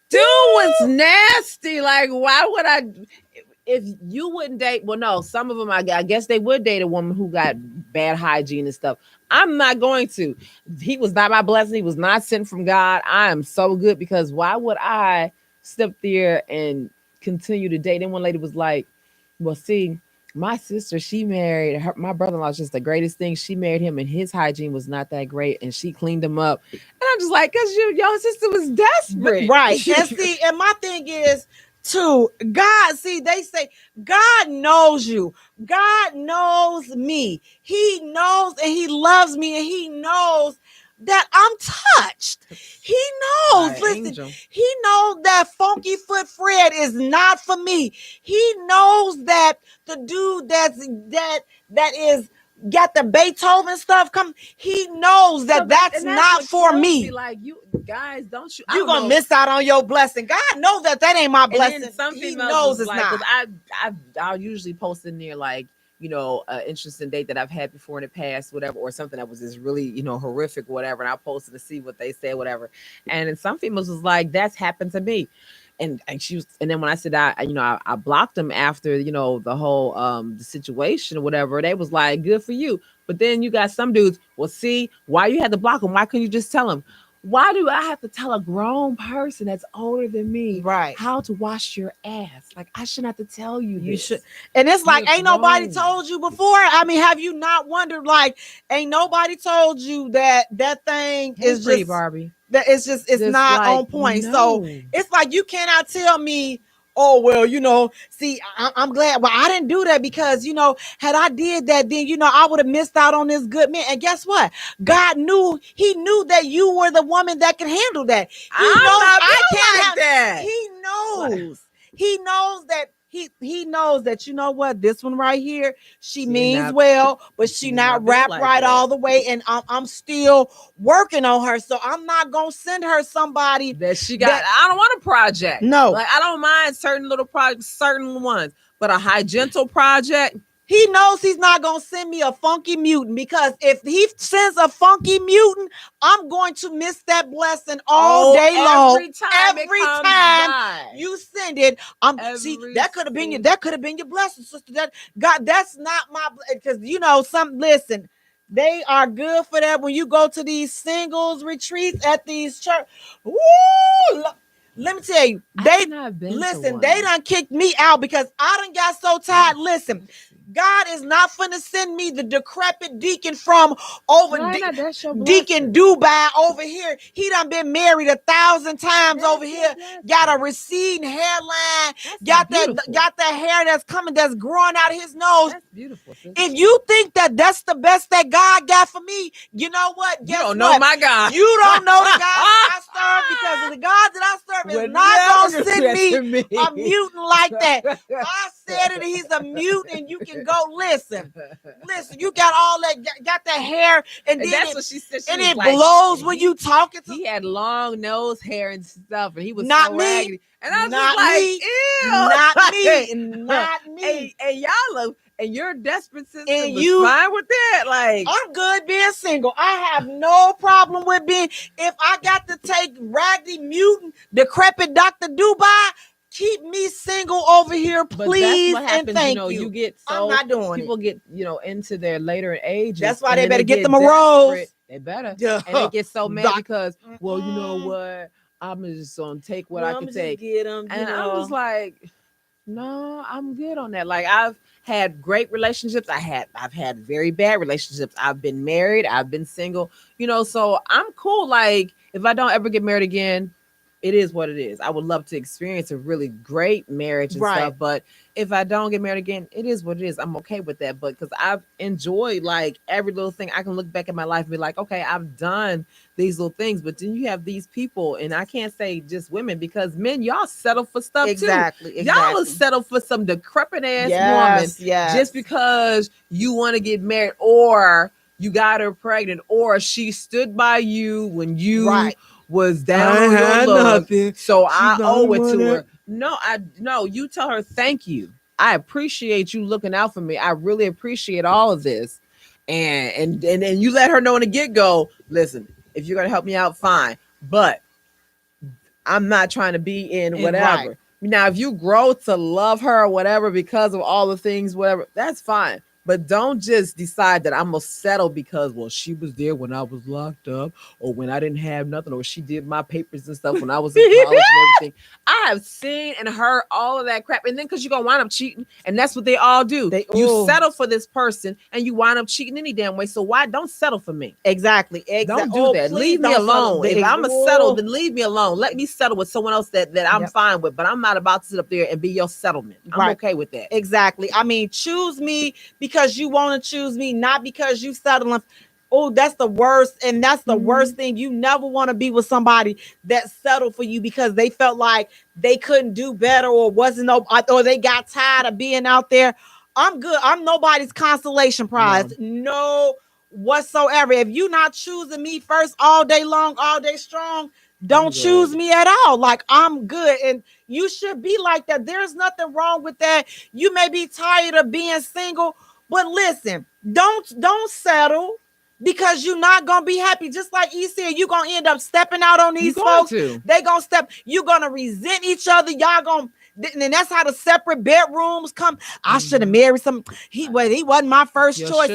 Dude was nasty. Like, why would I? If you wouldn't date, well, no, some of them, I guess they would date a woman who got bad hygiene and stuff. I'm not going to. He was not my blessing. He was not sent from God. I am so good, because why would I step there and continue to date? And one lady was like, well, see, my sister, she married her, my brother-in-law is just the greatest thing. She married him and his hygiene was not that great, and she cleaned him up. And I'm just like, because your sister was desperate. Right. And see, and my thing is, too, God, see, they say God knows you. God knows me. He knows, and he loves me, and he knows that I'm touched. He knows. My Listen, angel. he knows that Funky Foot Fred is not for me. He knows that the dude that is got the Beethoven stuff come. He knows that that's not what for kills me. Like, you guys, don't you? You gonna miss out on your blessing. God knows that ain't my And blessing. then some He females knows was it's like, not. because I'll usually post in there like, interesting date that I've had before in the past, whatever, or something that was just really, horrific, whatever. And I posted to see what they said, whatever. And then some females was like, that's happened to me. And she was, and then when I said I blocked them after, the whole the situation or whatever, they was like, good for you. But then you got some dudes, well, see, why you had to block them? Why couldn't you just tell them? Why do I have to tell a grown person that's older than me Right. how to wash your ass? Like, I shouldn't have to tell you this. You should. And it's like, You're ain't nobody grown. told you before. I mean, have you not wondered, like, ain't nobody told you that thing Hey, is pretty just Barbie. that it's Just not like, on point. no. So it's like you cannot tell me, oh well, see, I'm glad. Well, I didn't do that because had I did that, then I would have missed out on this good man. And guess what? God knew. He knew that you were the woman that can handle that. He knows I can't like that. He knows. He knows that. He knows that, you know what, this one right here, she means not- well, but she she's not not built wrapped like right that. all the way, and I'm still working on her, so I'm not gonna send her somebody that she got. I don't want a project. No. Like, I don't mind certain little projects, certain ones, but a high gentle project. He knows he's not going to send me a funky mutant, because if he sends a funky mutant, I'm going to miss that blessing all day long. Every time you send it, that could have been your blessing, sister. That God, that's not my, because listen, they are good for that when you go to these singles retreats at these church. Woo! Let me tell you, they done kicked me out because I done got so tired. Listen, God is not finna send me the decrepit deacon from over Deacon Dubai over here. He done been married 1,000 times over here. Got a receding hairline. Got that hair that's coming, that's growing out of his nose. That's beautiful. Sister. If you think that that's the best that God got for me, you know what? Guess you don't know my God. You don't know the God that I serve, because the God that I serve is not going to send me a mutant like that. I said it, he's a mutant, and you can go listen. You got all that, got that hair, and then that's what she said. And it blows when you talking to. He had long nose hair and stuff, and he was not so me. raggedy. And I was not just like, me. ew. Not me. And y'all look, and your desperate sister and was you fine with that. Like, I'm good being single. I have no problem with being. If I got to take raggedy, mutant, decrepit Dr. Dubai, keep me single over here, please. But that's what happens, and thank you. You get so I'm not doing people get into their later ages. That's why they better get them a rose. They better. And they get so mad because, well, you know what? I'm just gonna take what I can take. Get them, and I'm just like, no, I'm good on that. Like, I've had great relationships. I've had very bad relationships. I've been married. I've been single. So I'm cool. Like, if I don't ever get married again, it is what it is. I would love to experience a really great marriage and stuff, but if I don't get married again, it is what it is. I'm okay with that. But because I've enjoyed like every little thing, I can look back at my life and be like, okay, I've done these little things. But then you have these people, and I can't say just women, because men, y'all settle for stuff exactly. too. Y'all will settle for some decrepit ass woman just because you want to get married, or you got her pregnant, or she stood by you when you was down on your luck, so I owe it to her. No, you tell her thank you. I appreciate you looking out for me. I really appreciate all of this. And you let her know in the get-go, listen, if you're gonna help me out, fine. But I'm not trying to be in whatever. Right. Now, if you grow to love her or whatever because of all the things, whatever, that's fine. But don't just decide that I'm gonna settle because, well, she was there when I was locked up, or when I didn't have nothing, or she did my papers and stuff when I was in college and everything. I have seen and heard all of that crap, and then because you're gonna wind up cheating, and that's what they all do. You settle for this person, and you wind up cheating any damn way. So why don't settle for me? Exactly. Don't do that. Leave me alone. If I'm gonna settle, then leave me alone. Let me settle with someone else that I'm fine with. But I'm not about to sit up there and be your settlement. I'm okay with that. Exactly. I mean, choose me because you want to choose me, not because you settling. Oh, that's the worst. And that's the worst thing. You never want to be with somebody that settled for you because they felt like they couldn't do better or or they got tired of being out there. I'm good. I'm nobody's consolation prize. No whatsoever. If you're not choosing me first all day long, all day strong, don't choose me at all. Like, I'm good. And you should be like that. There's nothing wrong with that. You may be tired of being single, but listen, don't settle because you're not gonna be happy. Just like E said, you're gonna end up stepping out on these folks. They gonna step, you're gonna resent each other. Y'all gonna, and that's how the separate bedrooms come. I should have married some. He wasn't my first choice.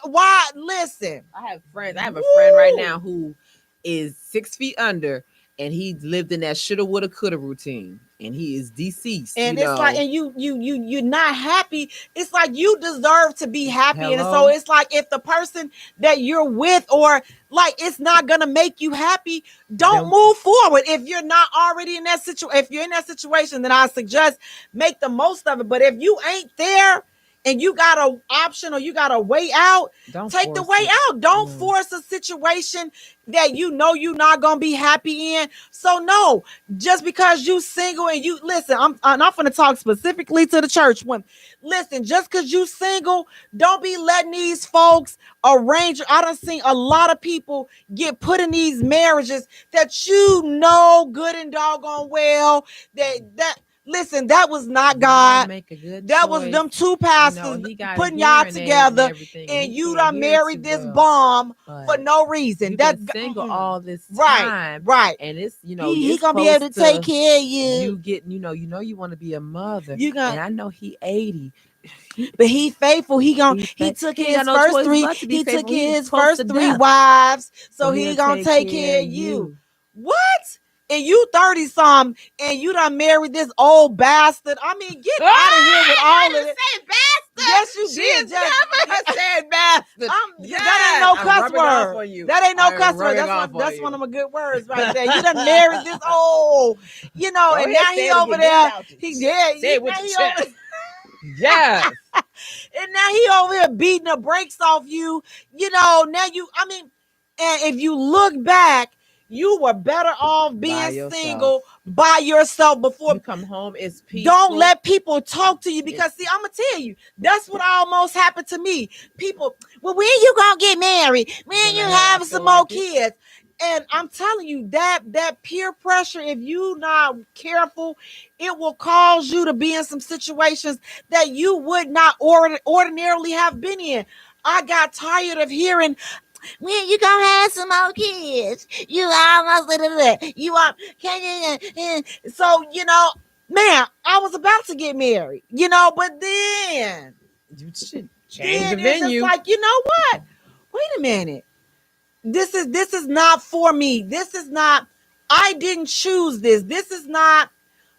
Why? Listen, I have friends. I have a friend right now who is 6 feet under, and he lived in that shoulda, woulda, coulda routine, and he is deceased. And it's like, and you're not happy. It's like you deserve to be happy. Hello? And so it's like, if the person that you're with, or like, it's not gonna make you happy, don't move forward. If you're not already in that situation, if you're in that situation, then I suggest make the most of it. But if you ain't there and you got an option or you got a way out, take the way out. Don't force a situation that you know you're not gonna be happy in. So no, just because you single and you listen, I'm not gonna talk specifically to the church women. Listen, just because you single, don't be letting these folks arrange. I done seen a lot of people get put in these marriages that you know good and doggone well that. Listen, that was not God. That was them two pastors putting y'all together, and you done married this bomb for no reason. That's single all this time, right? And it's he gonna be able to take care of you. You get you want to be a mother. And I know he 80. But he faithful. He took his first three. He took his first 3 wives, so he gonna take care of you. What? And you 30 something, and you done married this old bastard. I mean, get out of here with all of it. Yes, you did. Never said bastard. That ain't no cuss word. That ain't no cuss word. That's one of my good words right there. You done married this old, and now he over there. He did. Say it with your chest. Yes. And now he over here beating the brakes off you. Now you. I mean, and if you look back, you were better off being single by yourself before you come home. It's peaceful. Don't let people talk to you because see, I'm gonna tell you, that's what almost happened to me. People, well, when you gonna get married? When you have some more kids? And I'm telling you that peer pressure, if you not careful, it will cause you to be in some situations that you would not ordinarily have been in. I got tired of hearing, when you gonna have some more kids? You almost you are. So man, I was about to get married, but then you should change the venue. It's like, you know what? Wait a minute. This is not for me. This is not. I didn't choose this. This is not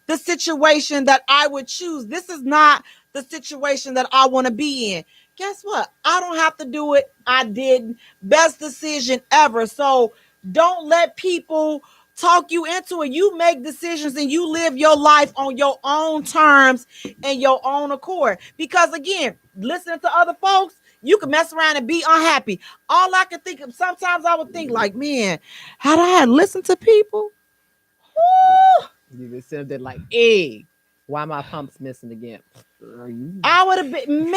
the situation that I would choose. This is not the situation that I want to be in. Guess what? I don't have to do it. I didn't. Best decision ever. So don't let people talk you into it. You make decisions and you live your life on your own terms and your own accord. Because again, listening to other folks, you can mess around and be unhappy. All I can think of, sometimes I would think like, man, had I had listened to people, you just sit there like, hey, why my pump's missing again? I would have been,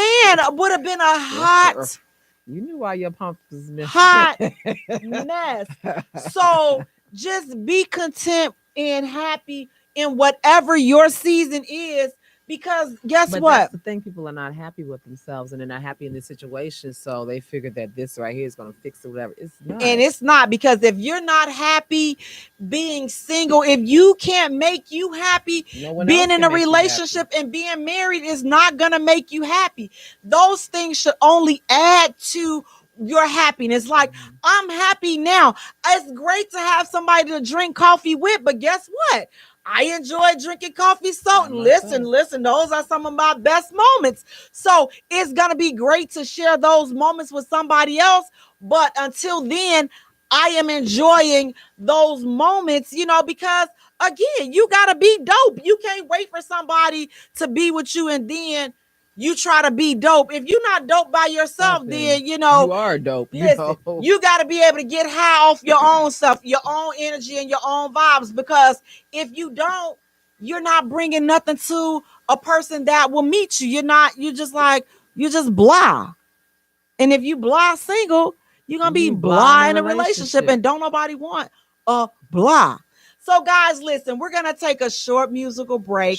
would have been a hot. You knew why your pump was missing. Hot mess. So just be content and happy in whatever your season is, Because guess But what? that's the thing, people are not happy with themselves and they're not happy in this situation. So they figure that this right here is going to fix it, whatever. It's not. And it's not, because if you're not happy being single, if you can't make you happy, No one being else in can a make you relationship and being married is not going to make you happy. Those things should only add to your happiness. Like, I'm happy now. It's great to have somebody to drink coffee with, but guess what? I enjoy drinking coffee. So listen, those are some of my best moments. So it's going to be great to share those moments with somebody else. But until then, I am enjoying those moments, because again, you got to be dope. You can't wait for somebody to be with you and then you try to be dope. If you're not dope by yourself, then you are dope. Listen, you got to be able to get high off your own stuff, your own energy and your own vibes. Because if you don't, you're not bringing nothing to a person that will meet you. You just blah. And if you blah single, you're going to be blah in a relationship, and don't nobody want a blah. So guys, listen, we're going to take a short musical break.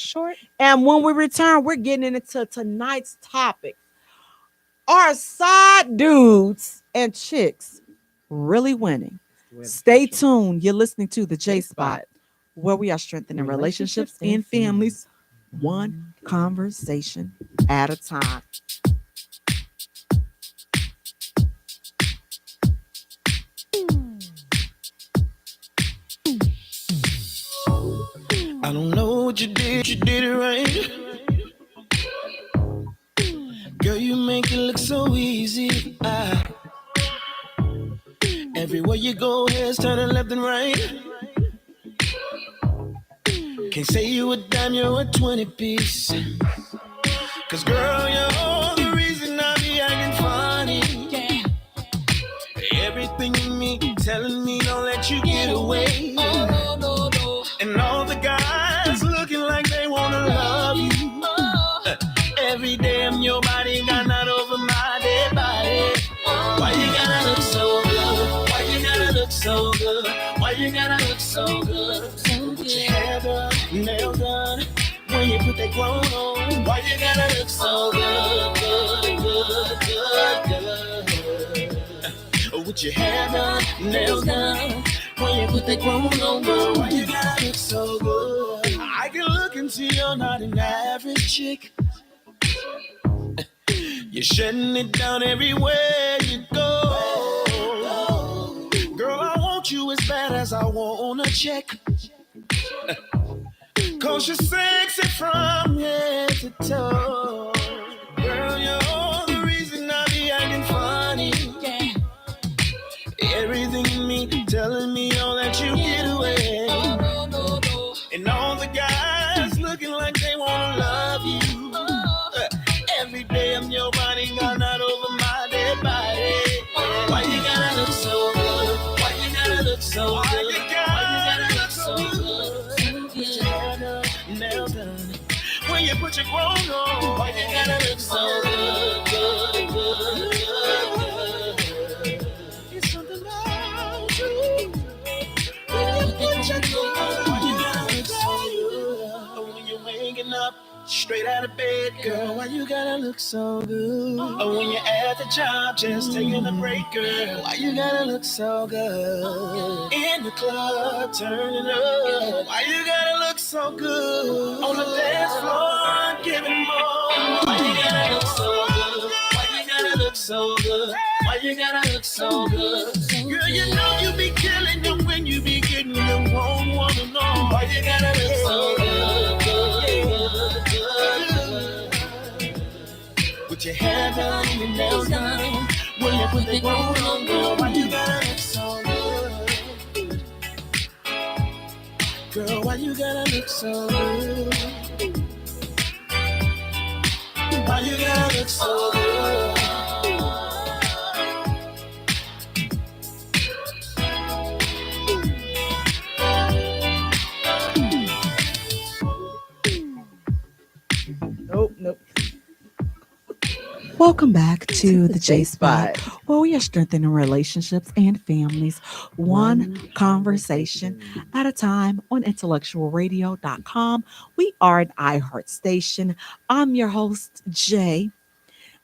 And when we return, we're getting into tonight's topic. Are side dudes and chicks really winning? Stay tuned. You're listening to the J Spot, where we are strengthening relationships and families, one conversation at a time. I don't know what you did it right. Girl, you make it look so easy. Everywhere you go, heads turning left and right. Can't say you a dime, you're a 20 piece. Cause girl, you're the reason I be acting funny. Yeah. Everything in me telling me don't let you get away. Oh, no. And all the guys looking like they wanna love you. Every day I'm your body, got not over my dead body. Why you gotta look so good? Why you gotta look so good? Why you gotta look so good? Put your hair done, nails done. When you put that clone on, why you gotta look so good, good? With your hair done, nails done. When you put that clone on, girl, why you gotta look so good? I can look and see you're not an average chick. You're shutting it down everywhere you go. Girl, I want you as bad as I want a check. Cause you're sexy from head to toe. Girl, you're the reason I be acting funny. Yeah. Everything in me telling me all that you get away. No. And all the guys looking like they wanna love you. Every day I'm your body, got not over my dead body. Why you gotta look so good? Why you gotta look so good? Why you gotta look so good? Put your hair done, nails done. When you put your clothes on, why you gotta look so good, good? It's something about you. When you put your clothes on, why you gotta look so good? When you're waking up straight out of bed, girl, why you gotta look so good? Oh, when you're at the job, just taking a break, girl, why you gotta look so good? In the club, turning up, why you gotta look so good? On the dance floor, giving more, why you gotta look so good? Why you gotta look so good? Why you gotta look so good? Girl, you know you be killing them when you be getting them wrong, wanna know why you gotta look so good, With your hair done and your nails done. When you put the gold on, girl, why you gotta look so good? Girl, why you gotta look so good? Why you gotta look so good? Well, Welcome back to the J Spot, Spot. where we are strengthening relationships and families, one conversation at a time on IntellectualRadio.com. We are an iHeart station. I'm your host, Jay.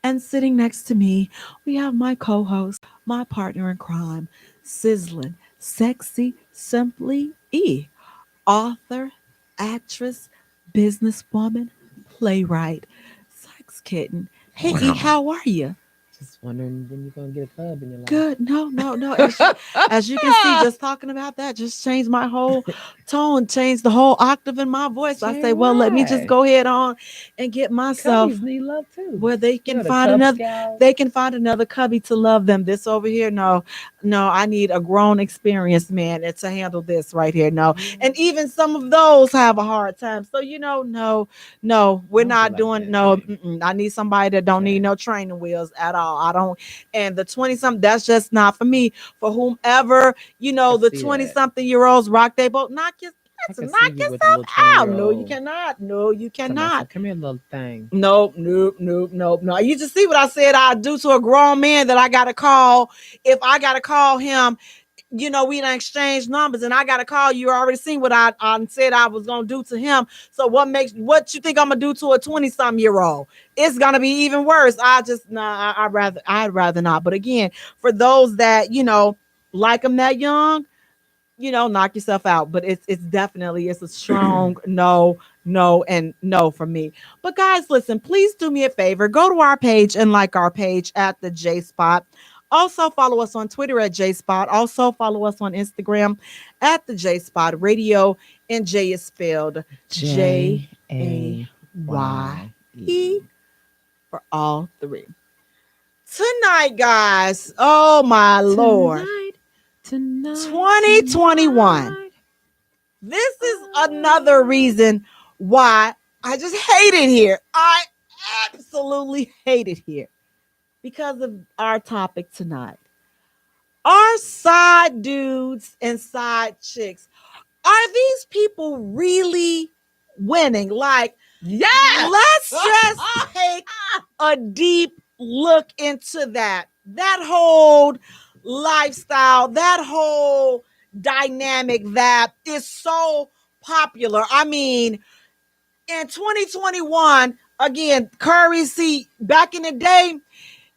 And sitting next to me, we have my co host, my partner in crime, Sizzling, Sexy, Simply E, author, actress, businesswoman, playwright, sex kitten. Hey, E, how are you? Just wondering when you're gonna get a cub in your life. Good. No, no, no. As you can see, just talking about that just changed my whole tone, changed the whole octave in my voice. I say, well, let me just why? go ahead on and get myself Cubbies need love too. where they can You're the find Cub another Scout. they can find another cubby to love them. This over here, no, no, I need a grown experienced man to handle this right here. No. And even some of those have a hard time. So no, no, we're Don't be not like doing that, no. Jay. I need somebody that don't need Jay. no training wheels at all. I don't. And the 20 something, that's just not for me. For whomever, I the see 20 that. something year olds rock they boat, I to can see knock you with a yourself little 20 out. year No, you old. cannot. No, you cannot. Come here, little thing. Nope, nope, nope, nope, no. You just see what I said I do to a grown man that I gotta call. If I gotta call him, we done exchange numbers and I gotta call you. Already seen what I said I was gonna do to him. So what you think I'm gonna do to a 20-some-year-old? It's gonna be even worse. I'd rather not. But again, for those that, like them that young, knock yourself out. But it's definitely it's a strong no, no, and no for me. But guys, listen, please do me a favor. Go to our page and like our page at the J Spot. Also follow us on Twitter at J Spot. Also follow us on Instagram at the J Spot Radio. And J is spelled Jaye for all three. Tonight, guys. Oh my Lord. Tonight. 2021. This is another reason why I just hate it here. I absolutely hate it here because of our topic tonight. Are side dudes and side chicks, are these people really winning? Like, Yes. let's just take a deep look into that whole lifestyle, that whole dynamic that is so popular. I mean, in 2021, again, Curry, see, back in the day,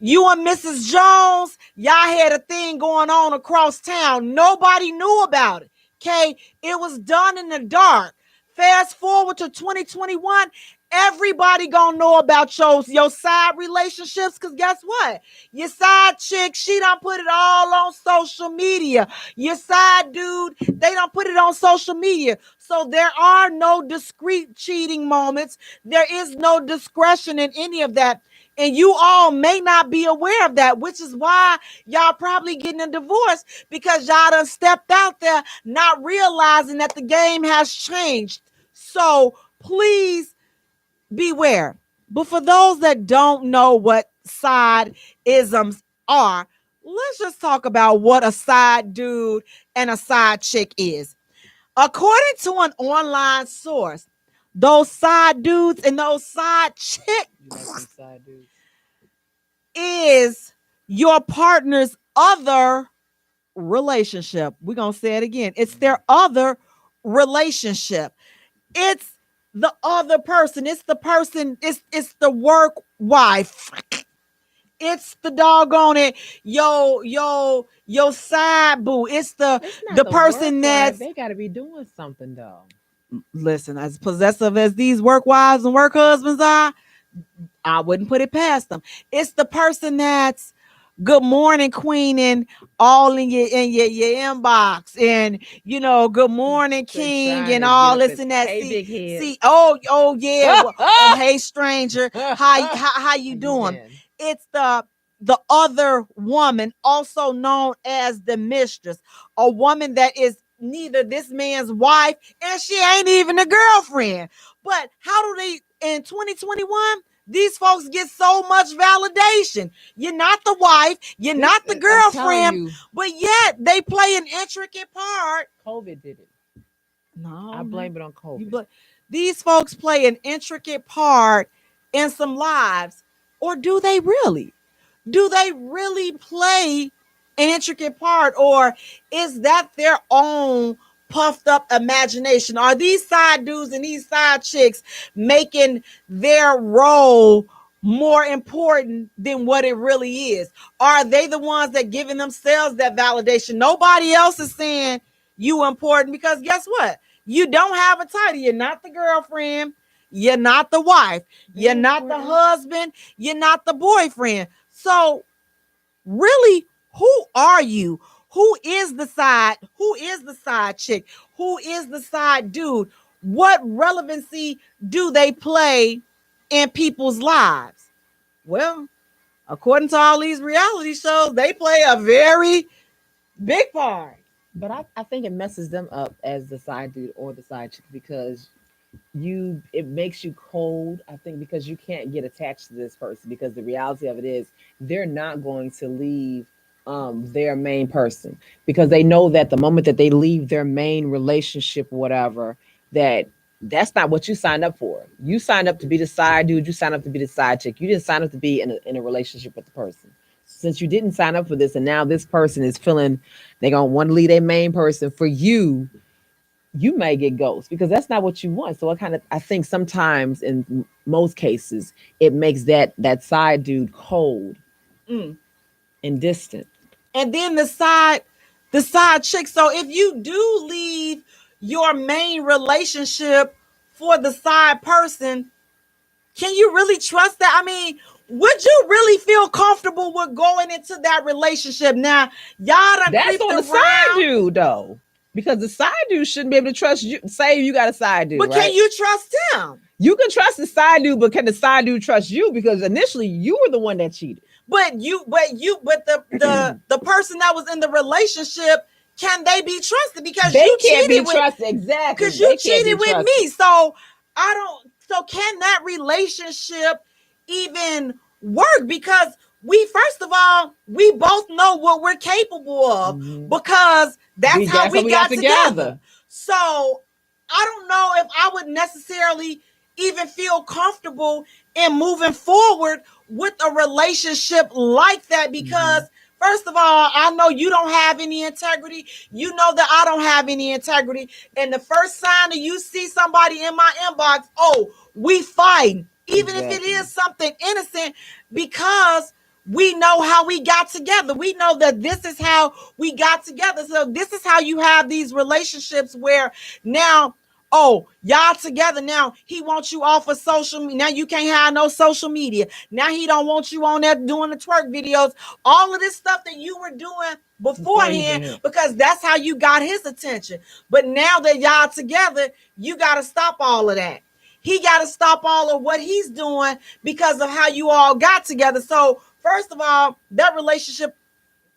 you and Mrs. Jones, y'all had a thing going on across town. Nobody knew about it. Okay. It was done in the dark. Fast forward to 2021, everybody gonna know about your side relationships. Cause guess what? Your side chick, she done put it all on social media. Your side dude, they don't put it on social media. So there are no discreet cheating moments. There is no discretion in any of that. And you all may not be aware of that, which is why y'all probably getting a divorce because y'all done stepped out there not realizing that the game has changed. So please beware. But for those that don't know what side isms are, let's just talk about what a side dude and a side chick is. According to an online source, those side dudes and those side chicks You like some side dudes? is your partner's other relationship. We're going to say it again. It's their other relationship. It's the other person. It's the person. It's the work wife. It's the doggone it. Yo side boo. It's It's not the the person work that's wife. They got to be doing something though. listen, as possessive as these work wives and work husbands are, I wouldn't put it past them. It's the person that's good morning queen and all in your inbox and good morning They king trying and to get all up this at and that. hey See, big head. see, oh yeah, oh hey stranger, how you doing? Again. It's the other woman, also known as the mistress, a woman that is neither this man's wife and she ain't even a girlfriend. But how do they in 2021? These folks get so much validation. You're not the wife, you're not the I'm telling girlfriend, you, but yet they play an intricate part. COVID did it. No, I blame it on you COVID. these folks play an intricate part in some lives. Or do they really? Do they really play an intricate part, or is that their own puffed up imagination? Are these side dudes and these side chicks making their role more important than what it really is? Are they the ones that giving themselves that validation? Nobody else is saying you important, because guess what? You don't have a title. You're not the girlfriend. You're not the wife. You're not the husband. You're not the boyfriend. So really, who are you? Who is the side? Who is the side chick? Who is the side dude? What relevancy do they play in people's lives? Well, according to all these reality shows, they play a very big part. But I think it messes them up as the side dude or the side chick, because it makes you cold. I think because you can't get attached to this person, because the reality of it is they're not going to leave their main person, because they know that the moment that they leave their main relationship, whatever, that's not what you signed up for. You signed up to be the side dude. You signed up to be the side chick. You didn't sign up to be in a relationship with the person. Since you didn't sign up for this, and now this person is feeling they're gonna want to leave their main person for you, you may get ghosts, because that's not what you want. So I think sometimes in most cases it makes that side dude cold and distant. And then the side chick. So if you do leave your main relationship for the side person, can you really trust that? I mean, would you really feel comfortable with going into that relationship? Now, y'all done That's creeped on the around. side dude though, because the side dude shouldn't be able to trust you. Say you got a side dude, but right? Can you trust him? You can trust the side dude, but can the side dude trust you? Because initially you were the one that cheated. But the person that was in the relationship, can they be trusted? Because they you can't cheated be trusted. Exactly. Because you cheated with me. So so can that relationship even work? Because first of all, we both know what we're capable of, because that's how we got together. So I don't know if I would necessarily even feel comfortable in moving forward with a relationship like that, because first of all, I know you don't have any integrity. You know that I don't have any integrity. And the first sign that you see somebody in my inbox, oh, we fighting, even if it is something innocent, because we know how we got together. We know that this is how we got together. So this is how you have these relationships where now, oh, y'all together. Now he wants you off of social media. Now you can't have no social media. Now he don't want you on there doing the twerk videos. All of this stuff that you were doing beforehand, because that's how you got his attention. But now that y'all together, you got to stop all of that. He got to stop all of what he's doing because of how you all got together. So first of all, that relationship,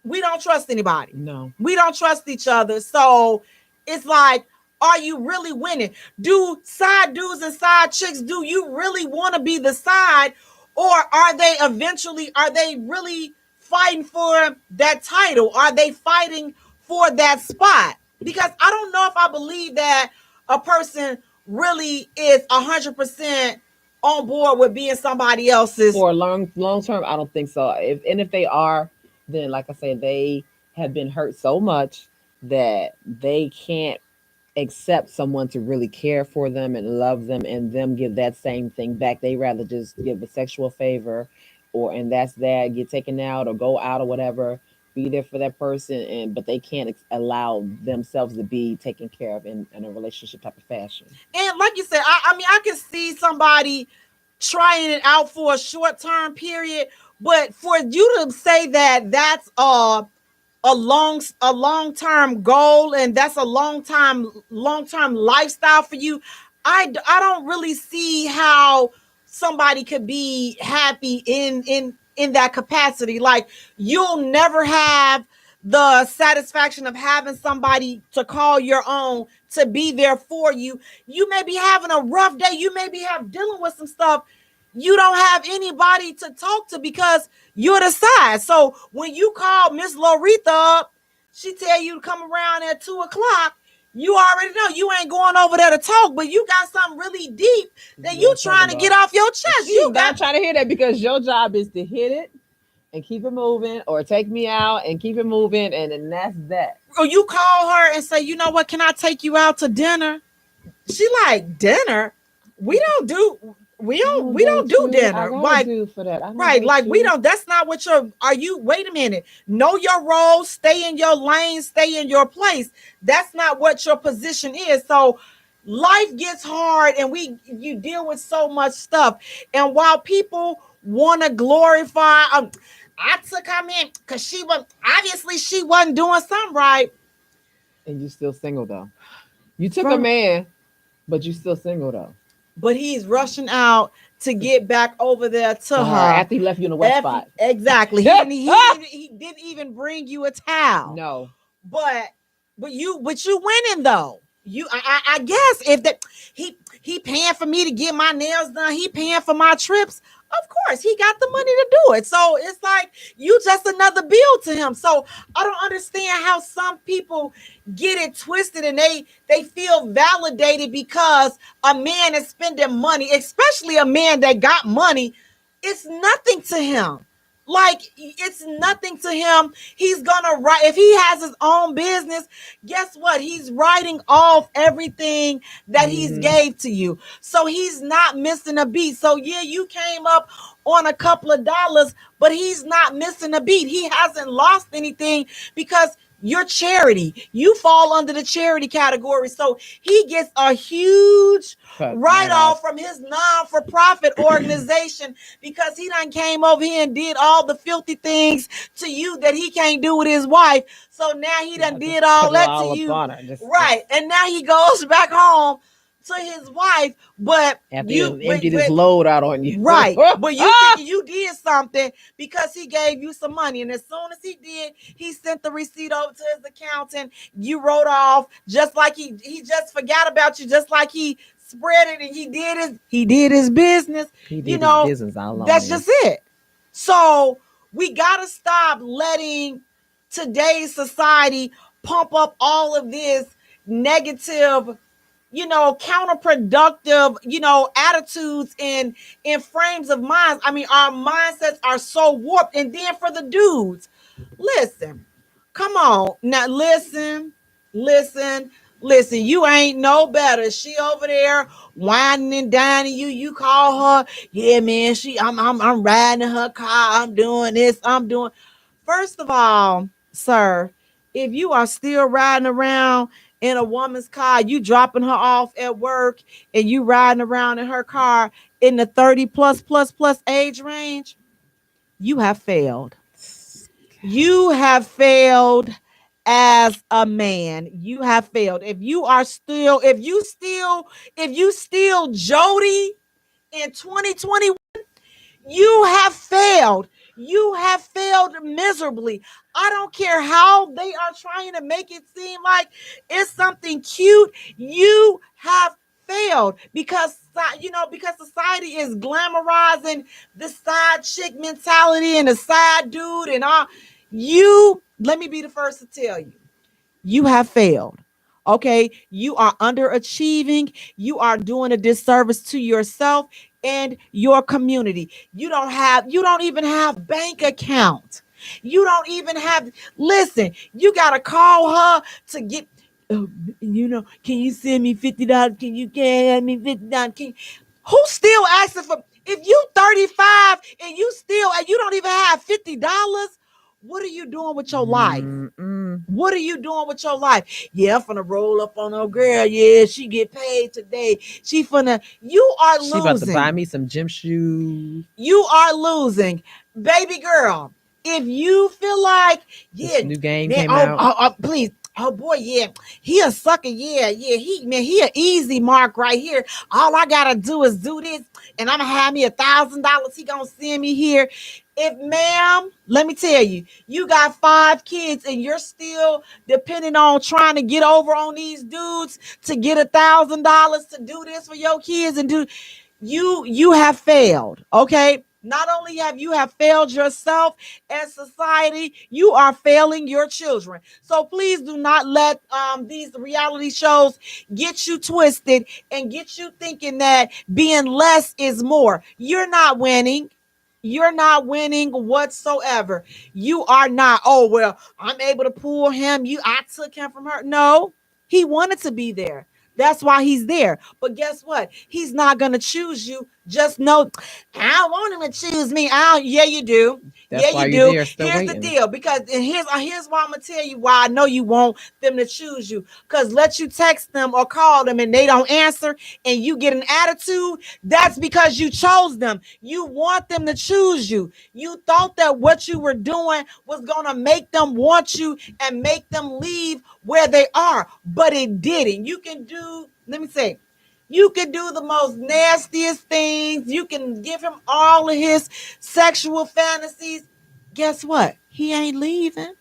we don't trust anybody. No, we don't trust each other. So it's like, are you really winning? Do side dudes and side chicks, do you really want to be the side? Or are they really fighting for that title? Are they fighting for that spot? Because I don't know if I believe that a person really is 100% on board with being somebody else's. For a long term, I don't think so. If they are, then like I said, they have been hurt so much that they can't accept someone to really care for them and love them and them give that same thing back. They rather just give a sexual favor, and that's that, get taken out or go out or whatever, be there for that person, but they can't allow themselves to be taken care of in a relationship type of fashion. And like you said, I mean, I can see somebody trying it out for a short-term period, but for you to say that that's a long-term goal and that's a long-term lifestyle for you, I don't really see how somebody could be happy in that capacity. Like, you'll never have the satisfaction of having somebody to call your own, to be there for you. You may be having a rough day. You may be dealing with some stuff. You don't have anybody to talk to because you're the side. So when you call Miss Loretta up, she tell you to come around at 2:00. You already know you ain't going over there to talk, but you got something really deep that you trying to get off your chest. She's not trying to hear that because your job is to hit it and keep it moving, or take me out and keep it moving, and then that's that. Or you call her and say, you know what, can I take you out to dinner? She like, dinner? We don't do dinner. Like, do for that. Right, like we don't, that's not what wait a minute. Know your role, stay in your lane, stay in your place. That's not what your position is. So life gets hard and you deal with so much stuff. And while people want to glorify, I took her in because she wasn't doing something right. And you still single though. You took a man, but you still single though. But he's rushing out to get back over there to her after he left you in the wet spot. Exactly. He didn't even bring you a towel. No. But you winning though. I guess if that he paying for me to get my nails done, he paying for my trips. Of course, he got the money to do it. So it's like you just another bill to him. So I don't understand how some people get it twisted and they feel validated because a man is spending money, especially a man that got money. It's nothing to him. Like, it's nothing to him. He's gonna write, if he has his own business, guess what? He's writing off everything that he's gave to you. So he's not missing a beat. So yeah, you came up on a couple of dollars, but he's not missing a beat. He hasn't lost anything because you're charity. You fall under the charity category. So he gets a huge write-off from his non-for-profit organization because he done came over here and did all the filthy things to you that he can't do with his wife. So now he done did all that to you. Right. And now he goes back home to his wife, but after you emptied his load out on you. Right. But you thinking you did something because he gave you some money. And as soon as he did, he sent the receipt over to his accountant. You wrote off just like he just forgot about you, just like he spread it and he did his business. He did his business all along. That's just it. So we gotta stop letting today's society pump up all of this negative, counterproductive, attitudes and in frames of minds. I mean, our mindsets are so warped. And then for the dudes, listen, come on now, listen, you ain't no better. She over there whining and dining you. You call her, yeah, man, I'm riding in her car. I'm doing this. First of all, sir, if you are still riding around in a woman's car, you dropping her off at work and you riding around in her car in the 30 plus age range, you have failed. You have failed as a man. You have failed. If you still Jody in 2021, you have failed. You have failed miserably. I don't care how they are trying to make it seem like it's something cute. You have failed because society is glamorizing the side chick mentality and the side dude and all. Let me be the first to tell you, you have failed. Okay, you are underachieving. You are doing a disservice to yourself and your community. You don't even have bank account. You don't even have, listen, you got to call her to get, can you send me $50? Can you get me $50? Who's still asking for, if you 35 and you don't even have $50, what are you doing with your life? What are you doing with your life? Yeah, I'm finna roll up on her girl. Yeah, she get paid today. You are losing. She about to buy me some gym shoes. You are losing. Baby girl, if you feel like, this new game came out. Please. Oh boy, yeah, he a sucker. Yeah, he an easy mark right here. All I gotta do is do this, and I'm gonna have me $1,000. He gonna send me here. If, ma'am, let me tell you, you got 5 kids and you're still depending on trying to get over on these dudes to get $1,000 to do this for your kids and you have failed. Okay, Not only have you have failed yourself and society, you are failing your children. So please do not let these reality shows get you twisted and get you thinking that being less is more. You're not winning. You're not winning whatsoever. You are not. Oh, well, I'm able to pull him. I took him from her. No, he wanted to be there. That's why he's there. But guess what? He's not going to choose you. Just know, I don't want him to choose me. Yeah, you do. That's Yeah, why you you're do. there still Here's waiting. the deal. Because here's why I'm going to tell you why I know you want them to choose you. Because let you text them or call them and they don't answer and you get an attitude. That's because you chose them. You want them to choose you. You thought that what you were doing was going to make them want you and make them leave where they are, but it didn't. Let me say, you can do the most nastiest things. You can give him all of his sexual fantasies. Guess what? He ain't leaving.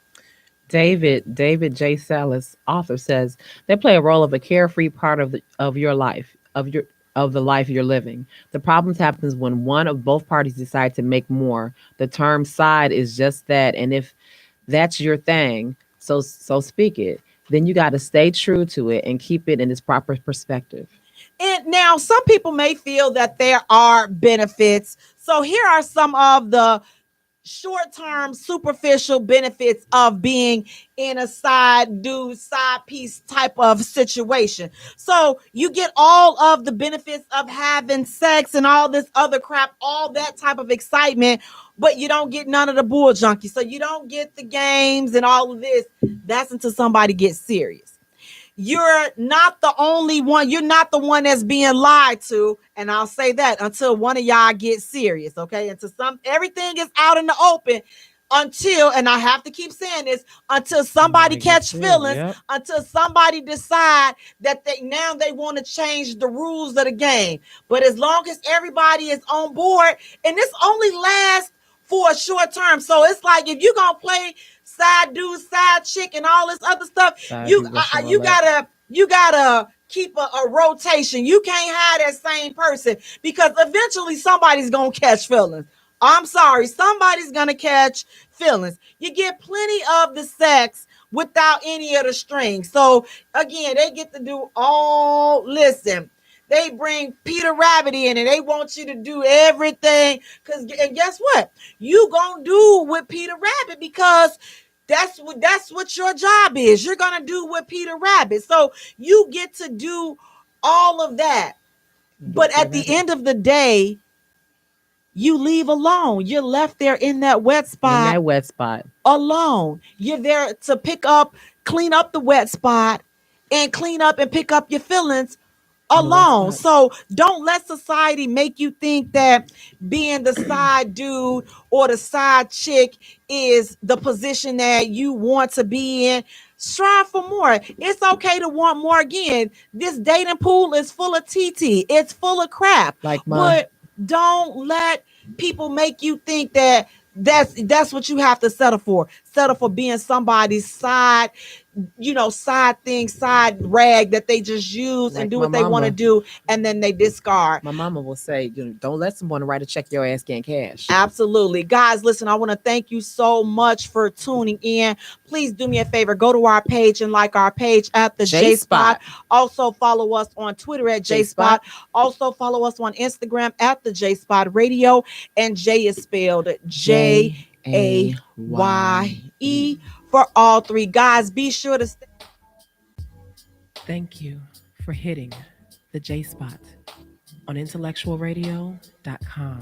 David J. Salas, author, says they play a role of a carefree part of your life, of the life you're living. The problems happens when one of both parties decide to make more. The term side is just that, and if that's your thing, so speak it. Then you got to stay true to it and keep it in its proper perspective. And now some people may feel that there are benefits. So here are some of the short-term superficial benefits of being in a side piece type of situation. So you get all of the benefits of having sex and all this other crap, all that type of excitement, but you don't get none of the bull junkie. So you don't get the games and all of this. That's until somebody gets serious. You're not the only one. You're not the one that's being lied to. And I'll say that until one of y'all gets serious. Okay. Until everything is out in the open and I have to keep saying this, until somebody catch feelings, yep. until somebody decide that they want to change the rules of the game. But as long as everybody is on board, and this only lasts for a short term. So it's like, if you're going to play side dude, side chick, and all this other stuff, you gotta keep a rotation. You can't have that same person because eventually somebody's gonna catch feelings. I'm sorry, somebody's gonna catch feelings. You get plenty of the sex without any of the strings. So again, they get to do all. Listen, they bring Peter Rabbit in and they want you to do everything. And guess what? You gonna do with Peter Rabbit because that's what your job is. You're gonna do with Peter Rabbit. So you get to do all of that. But at the end of the day, you leave alone. You're left there in that wet spot. Alone. You're there to clean up the wet spot and clean up and pick up your feelings alone. So don't let society make you think that being the side dude or the side chick is the position that you want to be in. Strive for more. It's okay to want more. Again, this dating pool is full of TT. It's full of crap. But don't let people make you think that that's what you have to settle for. Settle for being somebody's side side rag that they just use and do what they want to do, and then they discard. My mama will say, don't let someone write a check your ass getting cash. Absolutely. Guys, listen, I want to thank you so much for tuning in. Please do me a favor. Go to our page and like our page at the J Spot. Also follow us on Twitter at J Spot. Also follow us on Instagram at the J Spot Radio. And Jay is spelled Jaye for all three. Guys, be sure to stay. Thank you for hitting the J Spot on IntellectualRadio.com.